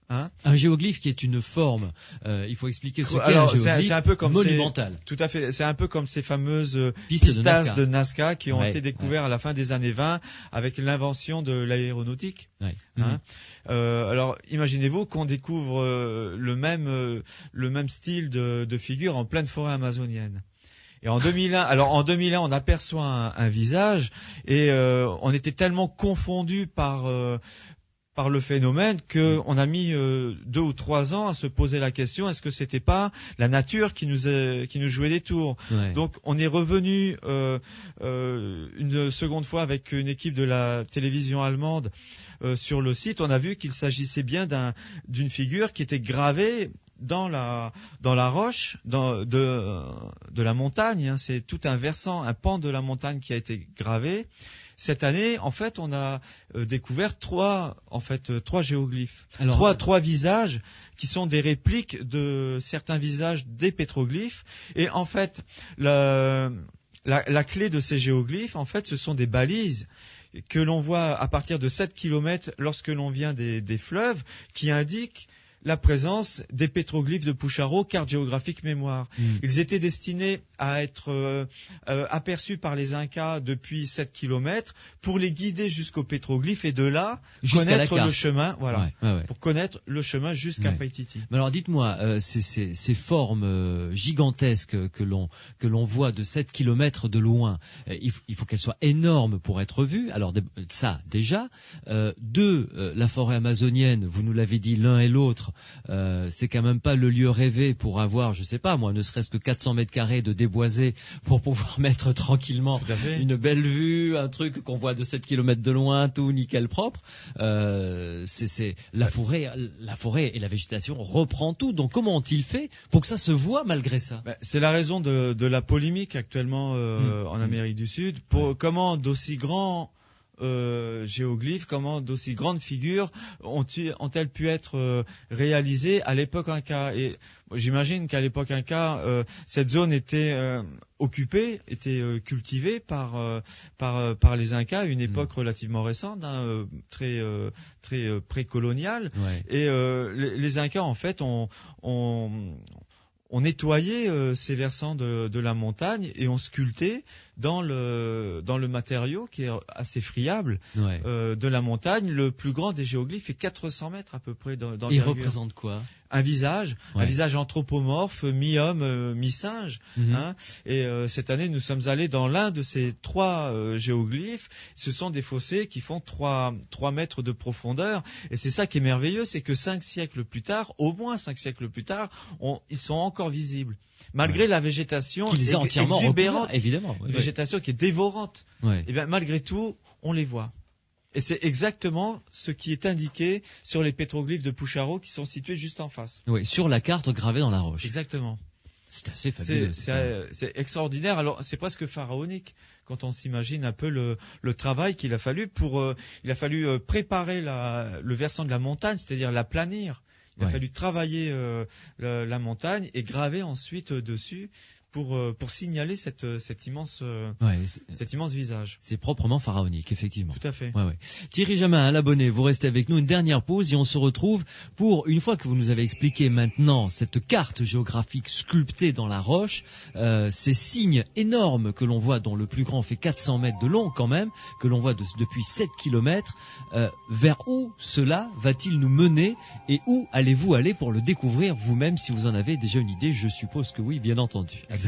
C: Un
B: géoglyphe qui est une forme. Il faut expliquer ce qu'est un géoglyphe.
C: C'est un peu comme
B: monumental.
C: Tout à fait. C'est un peu comme ces fameuses pistas de Nazca qui ont été découvertes à la fin des années 20 avec l'invention de l'aéronautique. Alors imaginez-vous qu'on découvre le même style de figure en pleine forêt amazonienne. Et en 2001, on aperçoit un visage et on était tellement confondus par le phénomène que on a mis 2 ou 3 ans à se poser la question, est-ce que c'était pas la nature qui nous jouait des tours? Donc on est revenu une seconde fois avec une équipe de la télévision allemande sur le site. On a vu qu'il s'agissait bien d'une figure qui était gravée dans la roche de la montagne. C'est tout un versant, un pan de la montagne qui a été gravé. Cette année, en fait, on a découvert 3 géoglyphes, trois visages qui sont des répliques de certains visages des pétroglyphes. Et en fait, la clé de ces géoglyphes, en fait, ce sont des balises que l'on voit à partir de 7 km lorsque l'on vient des fleuves, qui indiquent la présence des pétroglyphes de Pucharo, carte géographique mémoire. Ils étaient destinés à être aperçus par les Incas depuis 7 km pour les guider jusqu'aux pétroglyphes et de là connaître le chemin, pour connaître le chemin jusqu'à Paititi.
B: Mais alors dites-moi, ces formes gigantesques que l'on voit de 7 km de loin, il faut qu'elles soient énormes pour être vues. Alors ça déjà. 2, la forêt amazonienne, vous nous l'avez dit l'un et l'autre, c'est quand même pas le lieu rêvé pour avoir, je sais pas moi, ne serait-ce que 400 mètres carrés de déboisé pour pouvoir mettre tranquillement une belle vue, un truc qu'on voit de 7 km de loin, tout nickel propre. C'est la forêt et la végétation reprend tout. Donc comment ont-ils fait pour que ça se voit malgré ça?
C: C'est la raison de la polémique actuellement en Amérique du Sud. Comment d'aussi grands géoglyphes, comment d'aussi grandes figures ont-elles pu être réalisées à l'époque Inca. Et j'imagine qu'à l'époque Inca, cette zone était occupée, était cultivée par les Incas, à une époque relativement récente, très précoloniale.
B: Ouais.
C: Et les Incas, en fait, ont nettoyé ces versants de la montagne et ont sculpté dans le matériau qui est assez friable
B: Ouais.
C: de la montagne. Le plus grand des géoglyphes fait 400 mètres à peu près
B: Il
C: d'envergure.
B: représente quoi?
C: Un visage anthropomorphe, mi-homme, mi-singe.
B: Mhm.
C: Hein. Et cette année, nous sommes allés dans l'un de ces 3 géoglyphes. Ce sont des fossés qui font 3 mètres de profondeur. Et c'est ça qui est merveilleux, c'est que 5 siècles plus tard, au moins 5 siècles plus tard, ils sont encore visibles. Malgré la végétation
B: Qui les a entièrement
C: exubérante,
B: recouverts, évidemment.
C: une végétation qui est dévorante.
B: Ouais.
C: Et bien malgré tout, on les voit. Et c'est exactement ce qui est indiqué sur les pétroglyphes de Pucharo qui sont situés juste en face.
B: Ouais, sur la carte gravée dans la roche.
C: Exactement.
B: C'est assez fabuleux.
C: C'est extraordinaire. Alors c'est presque pharaonique quand on s'imagine un peu le travail qu'il a fallu il a fallu préparer le versant de la montagne, c'est-à-dire l'aplanir. Il a fallu travailler la montagne et graver ensuite dessus pour signaler cet immense visage.
B: C'est proprement pharaonique, effectivement.
C: Tout à fait.
B: Ouais. Thierry Jamin, un abonné, vous restez avec nous, une dernière pause et on se retrouve pour, une fois que vous nous avez expliqué maintenant cette carte géographique sculptée dans la roche, ces signes énormes que l'on voit, dont le plus grand fait 400 mètres de long quand même, que l'on voit depuis 7 kilomètres, vers où cela va-t-il nous mener et où allez-vous aller pour le découvrir vous-même si vous en avez déjà une idée? Je suppose que oui, bien entendu.
C: Exact.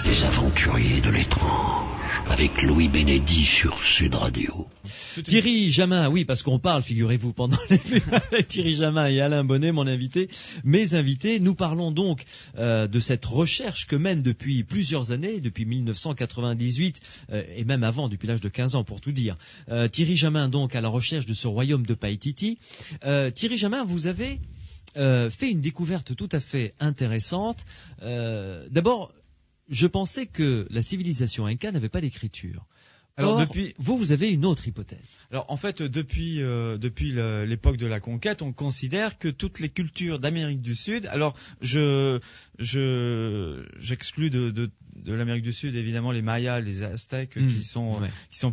A: Les aventuriers de l'étrange, avec Louis Bénédy sur Sud Radio.
B: Thierry Jamin, oui, parce qu'on parle, figurez-vous, pendant les avec Thierry Jamin et Alain Bonnet, mon invité, mes invités. Nous parlons donc de cette recherche que mènent depuis plusieurs années, depuis 1998 et même avant, depuis l'âge de 15 ans, pour tout dire. Thierry Jamin, donc, à la recherche de ce royaume de Païtiti. Thierry Jamin, vous avez fait une découverte tout à fait intéressante. D'abord, je pensais que la civilisation inca n'avait pas d'écriture. Alors, vous avez une autre hypothèse.
C: Alors, en fait, depuis l'époque de la conquête, on considère que toutes les cultures d'Amérique du Sud, alors j'exclus de l'Amérique du Sud évidemment les Mayas, les Aztèques qui sont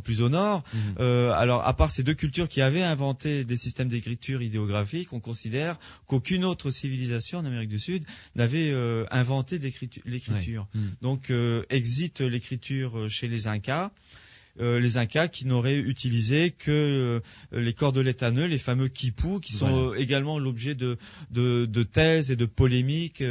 C: plus au nord. Alors, à part ces 2 cultures qui avaient inventé des systèmes d'écriture idéographique, on considère qu'aucune autre civilisation en Amérique du Sud n'avait inventé l'écriture. Donc, existe l'écriture chez les Incas. Les Incas qui n'auraient utilisé que les cordolétaneux, les fameux quipus, qui sont également l'objet de thèses et de polémiques.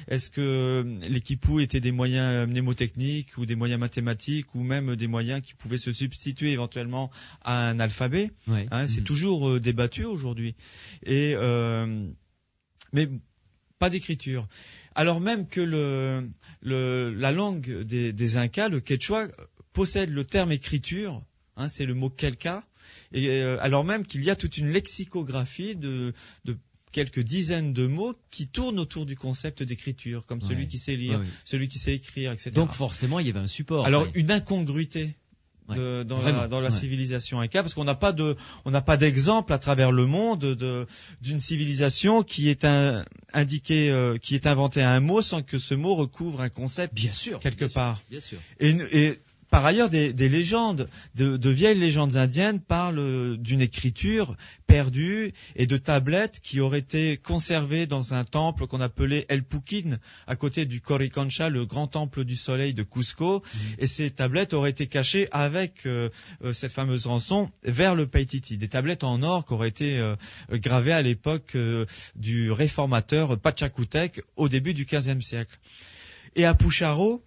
C: Est-ce que les quipus étaient des moyens mnémotechniques ou des moyens mathématiques ou même des moyens qui pouvaient se substituer éventuellement à un alphabet? C'est toujours débattu aujourd'hui. Mais pas d'écriture. Alors même que la langue des Incas, le quechua, possède le terme écriture, c'est le mot quelca, et alors même qu'il y a toute une lexicographie de quelques dizaines de mots qui tournent autour du concept d'écriture, comme celui qui sait lire, celui qui sait écrire, etc.
B: Donc forcément, il y avait un support.
C: Alors une incongruité dans la civilisation inca, parce qu'on n'a pas d'exemple à travers le monde d'une civilisation qui est qui est inventée à un mot sans que ce mot recouvre un concept quelque part.
B: Bien sûr.
C: Et par ailleurs, des légendes, de vieilles légendes indiennes parlent d'une écriture perdue et de tablettes qui auraient été conservées dans un temple qu'on appelait El Puquín, à côté du Coricancha, le grand temple du soleil de Cusco. Et ces tablettes auraient été cachées avec cette fameuse rançon vers le Païtiti. Des tablettes en or qui auraient été gravées à l'époque du réformateur Pachacutec au début du XVe siècle. Et à Pucharo,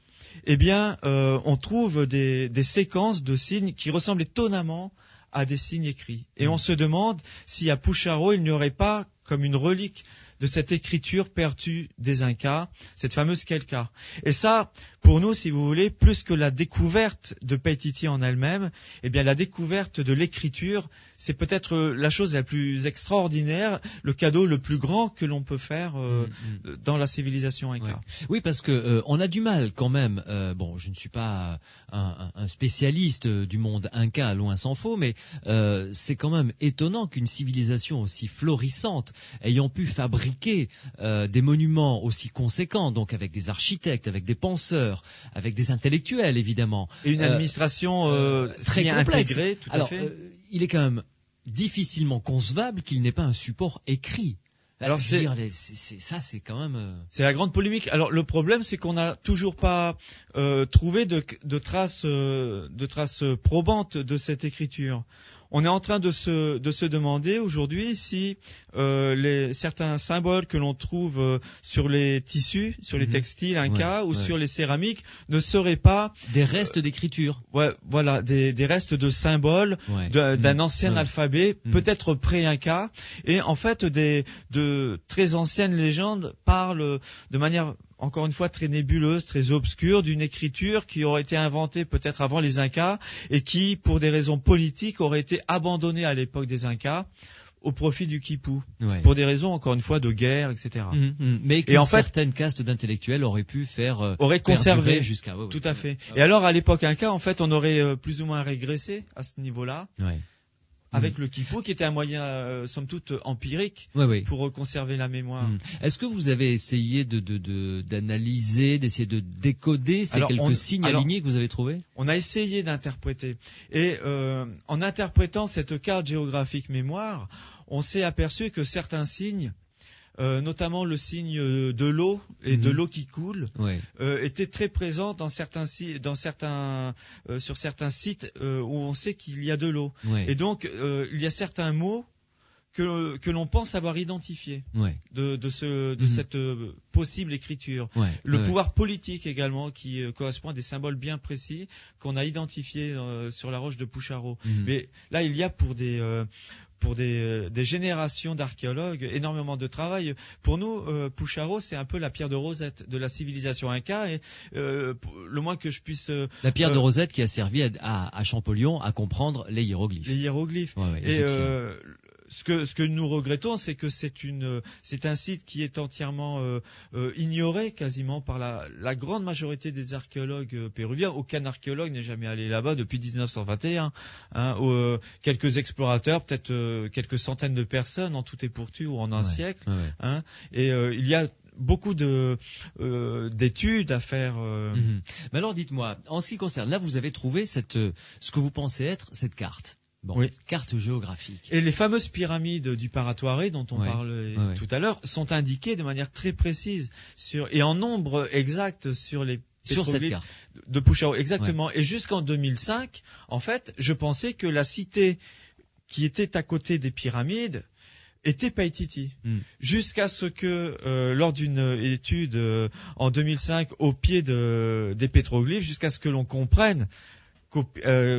C: on trouve des séquences de signes qui ressemblent étonnamment à des signes écrits. Et on se demande si à Pucharo, il n'y aurait pas comme une relique de cette écriture perdue des Incas, cette fameuse quelca. Et ça, pour nous, si vous voulez, plus que la découverte de Paititi en elle-même, eh bien la découverte de l'écriture, c'est peut-être la chose la plus extraordinaire, le cadeau le plus grand que l'on peut faire dans la civilisation inca.
B: Ouais. Oui, parce que on a du mal quand même. Bon, je ne suis pas un spécialiste du monde inca, loin s'en faut, mais c'est quand même étonnant qu'une civilisation aussi florissante, ayant pu fabriquer des monuments aussi conséquents, donc avec des architectes, avec des penseurs, avec des intellectuels évidemment.
C: Et une administration
B: très complexe.
C: Intégrée, tout
B: Alors,
C: à fait.
B: Il est quand même difficilement concevable qu'il n'ait pas un support écrit. Alors, c'est quand même.
C: C'est la grande polémique. Alors, le problème, c'est qu'on n'a toujours pas trouvé de traces probantes de cette écriture. On est en train de se demander aujourd'hui si certains symboles que l'on trouve sur les tissus, sur les textiles inca ou sur les céramiques ne seraient pas
B: des restes d'écriture.
C: Ouais, voilà, des restes de symboles d'un ancien alphabet, peut-être pré-inca. Et en fait, de très anciennes légendes parlent de manière encore une fois très nébuleuse, très obscure, d'une écriture qui aurait été inventée peut-être avant les Incas et qui, pour des raisons politiques, aurait été abandonnée à l'époque des Incas au profit du quipu, pour des raisons encore une fois de guerre, etc.
B: Mais qu'une certaine caste d'intellectuels aurait pu faire
C: aurait conservé
B: jusqu'à
C: tout à fait. Et alors à l'époque Inca, en fait, on aurait plus ou moins régressé à ce niveau-là. Avec le quipu, qui était un moyen, somme toute, empirique pour conserver la mémoire.
B: Est-ce que vous avez essayé d'analyser, d'essayer de décoder ces quelques signes alignés que vous avez trouvés?
C: On a essayé d'interpréter. Et en interprétant cette carte géographique mémoire, on s'est aperçu que certains signes, notamment le signe de l'eau et de l'eau qui coule, était très présent sur certains sites où on sait qu'il y a de l'eau. Et donc il y a certains mots que l'on pense avoir identifiés de cette possible écriture. Le pouvoir politique également qui correspond à des symboles bien précis qu'on a identifiés sur la roche de Pucharo. Mais là il y a pour des générations d'archéologues, énormément de travail. Pour nous, Pucharo, c'est un peu la pierre de Rosette de la civilisation inca, et le moins que je puisse...
B: la pierre de Rosette qui a servi à Champollion à comprendre les hiéroglyphes.
C: Les hiéroglyphes. Et ce que nous regrettons, c'est que c'est un site qui est entièrement ignoré quasiment par la grande majorité des archéologues péruviens. Aucun archéologue n'est jamais allé là-bas depuis 1921. Quelques explorateurs, peut-être quelques centaines de personnes en tout et pour tout en un siècle. Et il y a beaucoup d'études à faire.
B: Mais alors dites-moi, en ce qui concerne, là vous avez trouvé ce que vous pensez être cette carte. Carte géographique.
C: Et les fameuses pyramides du Paratoare dont on parlait tout à l'heure sont indiquées de manière très précise et en nombre exact sur les pétroglyphes de Pucharo. Exactement. Et jusqu'en 2005, en fait, je pensais que la cité qui était à côté des pyramides était Paititi. Jusqu'à ce que, lors d'une étude en 2005 au pied des pétroglyphes, jusqu'à ce que l'on comprenne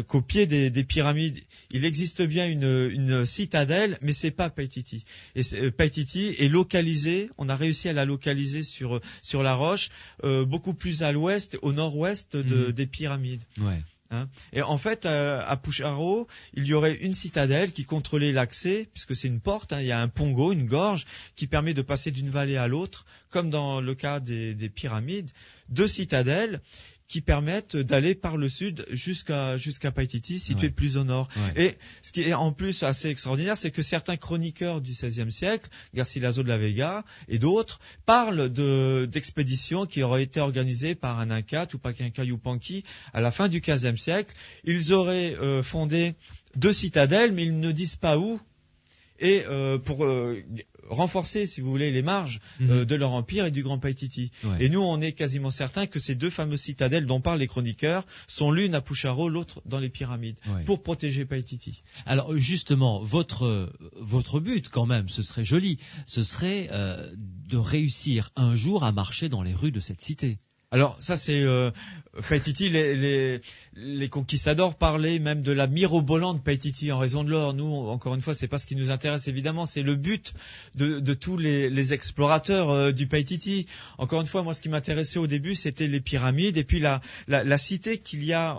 C: qu'au pied des pyramides, il existe bien une citadelle, mais c'est pas Paititi. Et Paititi est localisé, on a réussi à la localiser sur la roche, beaucoup plus à l'ouest, au nord-ouest des pyramides. Et en fait, à Pucharo, il y aurait une citadelle qui contrôlait l'accès, puisque c'est une porte, il y a un pongo, une gorge, qui permet de passer d'une vallée à l'autre, comme dans le cas des pyramides, deux citadelles qui permettent d'aller par le sud jusqu'à Paititi, situé plus au nord. Et ce qui est en plus assez extraordinaire, c'est que certains chroniqueurs du XVIe siècle, Garcilaso de la Vega et d'autres, parlent d'expéditions qui auraient été organisées par un Inca, Tupac Inca Yupanqui, à la fin du XVe siècle. Ils auraient fondé deux citadelles, mais ils ne disent pas où. Et pour renforcer, si vous voulez, les marges de leur empire et du Grand Paititi. Et nous, on est quasiment certains que ces deux fameuses citadelles dont parlent les chroniqueurs sont l'une à Pucharo, l'autre dans les pyramides, pour protéger Paititi.
B: Alors justement, votre but quand même, ce serait joli, ce serait de réussir un jour à marcher dans les rues de cette cité.
C: Alors ça c'est Paititi, les conquistadors parlaient même de la mirobolante Paititi en raison de l'or. Nous, encore une fois, c'est pas ce qui nous intéresse évidemment, c'est le but de tous les explorateurs du Paititi. Encore une fois, moi, ce qui m'intéressait au début, c'était les pyramides et puis la cité qu'il y a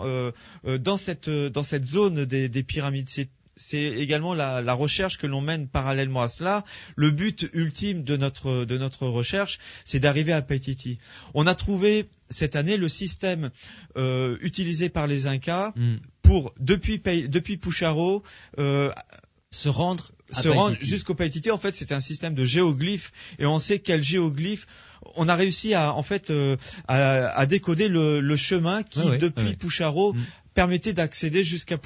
C: dans cette zone des pyramides. C'est également la recherche que l'on mène parallèlement à cela. Le but ultime de notre recherche, c'est d'arriver à Paititi. On a trouvé cette année le système utilisé par les Incas pour depuis Pucharo
B: se rendre
C: jusqu'au Paititi. En fait, c'était un système de géoglyphes et on sait quel géoglyphe. On a réussi à décoder le chemin qui depuis Pucharo permettait d'accéder jusqu'à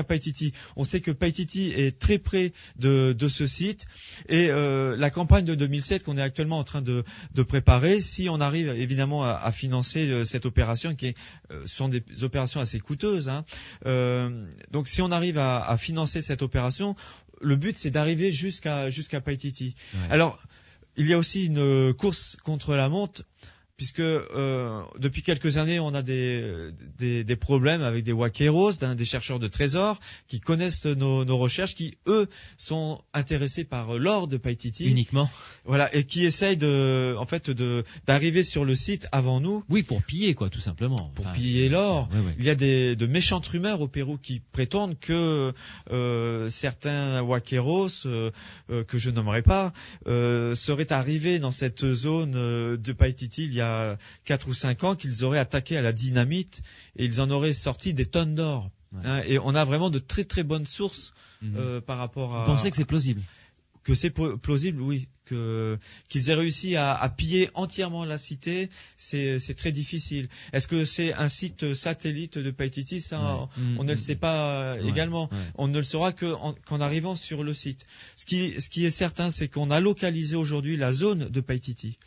C: Paititi. On sait que Paititi est très près de ce site et la campagne de 2007 qu'on est actuellement en train de préparer, si on arrive évidemment à financer cette opération qui sont des opérations assez coûteuses, hein. Donc si on arrive à financer cette opération, le but c'est d'arriver jusqu'à Paititi. Ouais. Alors il y a aussi une course contre la montre, puisque depuis quelques années, on a des problèmes avec des huaqueros, des chercheurs de trésors, qui connaissent nos recherches, qui eux sont intéressés par l'or de Paititi
B: uniquement.
C: Voilà, et qui essayent d'arriver sur le site avant nous.
B: Oui, pour piller quoi, tout simplement.
C: Pour piller l'or. Ouais. Il y a de méchantes rumeurs au Pérou qui prétendent que certains huaqueros que je nommerai pas seraient arrivés dans cette zone de Paititi il y a 4 ou 5 ans, qu'ils auraient attaqué à la dynamite et ils en auraient sorti des tonnes d'or. Ouais. Hein, et on a vraiment de très très bonnes sources par rapport à...
B: Vous pensez que c'est plausible?
C: Que c'est plausible, oui. Qu'ils aient réussi à piller entièrement la cité, c'est très difficile. Est-ce que c'est un site satellite de Paititi? Ça, on ne le sait pas également. Ouais. On ne le saura qu'en arrivant sur le site. Ce qui est certain, c'est qu'on a localisé aujourd'hui la zone de Paititi.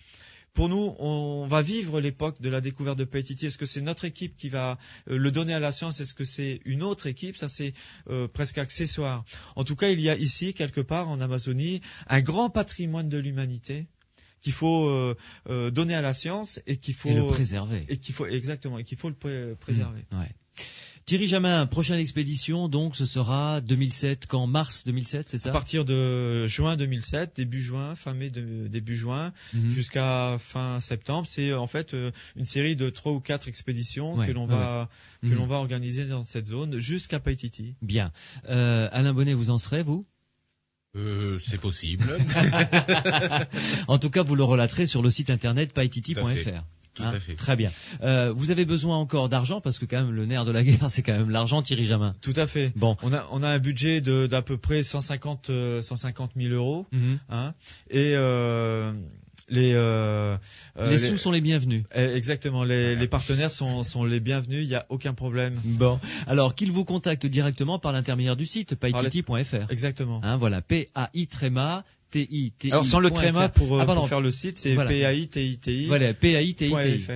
C: Pour nous, on va vivre l'époque de la découverte de Paititi. Est-ce que c'est notre équipe qui va le donner à la science? Est-ce que c'est une autre équipe? Ça, c'est presque accessoire. En tout cas, il y a ici, quelque part en Amazonie, un grand patrimoine de l'humanité qu'il faut donner à la science et qu'il faut...
B: Et le préserver.
C: Exactement, et qu'il faut le préserver.
B: Ouais. Thierry Jamin, prochaine expédition, donc ce sera 2007, quand mars 2007, c'est ça?
C: À partir de juin 2007, début juin, fin mai, début juin, jusqu'à fin septembre. C'est en fait une série de 3 ou 4 expéditions que l'on va organiser dans cette zone jusqu'à Paititi.
B: Bien. Alain Bonnet, vous en serez, vous?
D: C'est possible.
B: En tout cas, vous le relaterez sur le site internet paititi.fr.
D: Tout à fait.
B: Très bien. Vous avez besoin encore d'argent parce que quand même le nerf de la guerre, c'est quand même l'argent, Thierry Jamin.
C: Tout à fait.
B: Bon,
C: on a un budget d'à peu près 150 000 euros, hein, et
B: les sous sont les bienvenus.
C: Exactement. Les partenaires sont les bienvenus. Il y a aucun problème.
B: Bon. Alors qu'ils vous contactent directement par l'intermédiaire du site paititi.fr.
C: Exactement.
B: Hein, voilà. PAI-TI.
C: Alors sans le tréma pour faire le site, c'est voilà. PAITITI.
B: Voilà, PAITITI.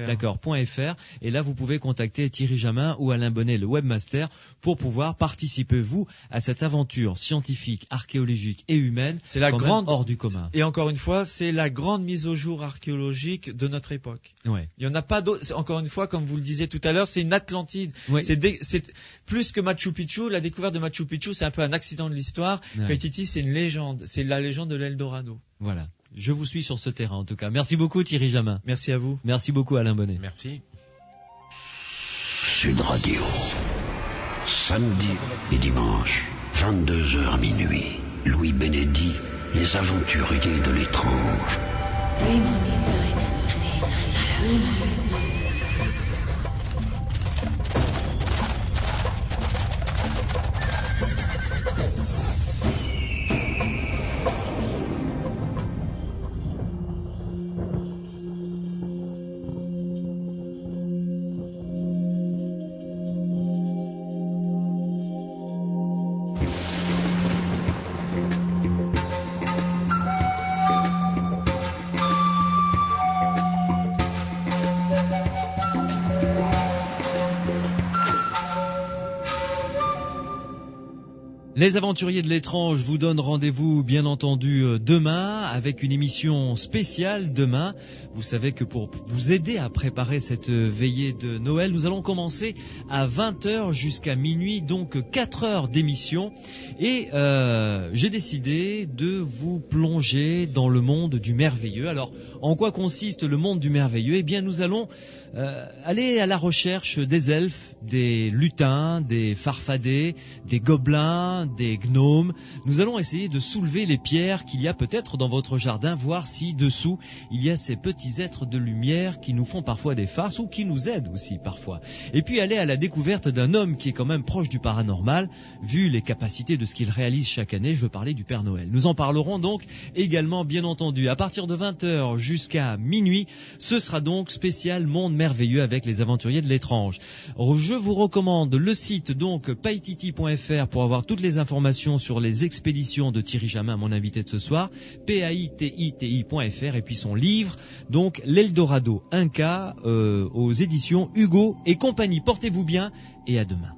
B: D'accord, .fr. Et là, vous pouvez contacter Thierry Jamin ou Alain Bonnet, le webmaster, pour pouvoir participer, vous, à cette aventure scientifique, archéologique et humaine.
C: C'est la grande
B: hors du commun.
C: Et encore une fois, c'est la grande mise au jour archéologique de notre époque.
B: Ouais.
C: Il y en a pas d'autre. Encore une fois, comme vous le disiez tout à l'heure, c'est une Atlantide. Ouais. C'est plus que Machu Picchu. La découverte de Machu Picchu, c'est un peu un accident de l'histoire. Ouais. Paititi, c'est une légende. C'est la légende de l'Eldorado.
B: Voilà. Je vous suis sur ce terrain, en tout cas. Merci beaucoup, Thierry Jamin.
C: Merci à vous.
B: Merci beaucoup, Alain Bonnet.
D: Merci.
A: Sud Radio. Samedi et dimanche, 22h à minuit. Louis Bénédy, les aventuriers de l'étrange.
B: Les aventuriers de l'étrange vous donnent rendez-vous bien entendu demain avec une émission spéciale demain. Vous savez que pour vous aider à préparer cette veillée de Noël, nous allons commencer à 20h jusqu'à minuit, donc 4 heures d'émission. Et j'ai décidé de vous plonger dans le monde du merveilleux. Alors, en quoi consiste le monde du merveilleux? Eh bien, nous allons aller à la recherche des elfes, des lutins, des farfadets, des gobelins, des gnomes. Nous allons essayer de soulever les pierres qu'il y a peut-être dans votre jardin, voir si dessous il y a ces petits êtres de lumière qui nous font parfois des farces ou qui nous aident aussi parfois. Et puis aller à la découverte d'un homme qui est quand même proche du paranormal, vu les capacités de ce qu'il réalise chaque année. Je veux parler du Père Noël. Nous en parlerons donc également, bien entendu, à partir de 20h jusqu'à minuit. Ce sera donc spécial Monde Merveilleux avec les aventuriers de l'étrange. Je vous recommande le site donc paititi.fr pour avoir toutes les informations sur les expéditions de Thierry Jamin, mon invité de ce soir, paititi.fr, et puis son livre, donc l'Eldorado Inca aux éditions Hugo et compagnie. Portez-vous bien et à demain.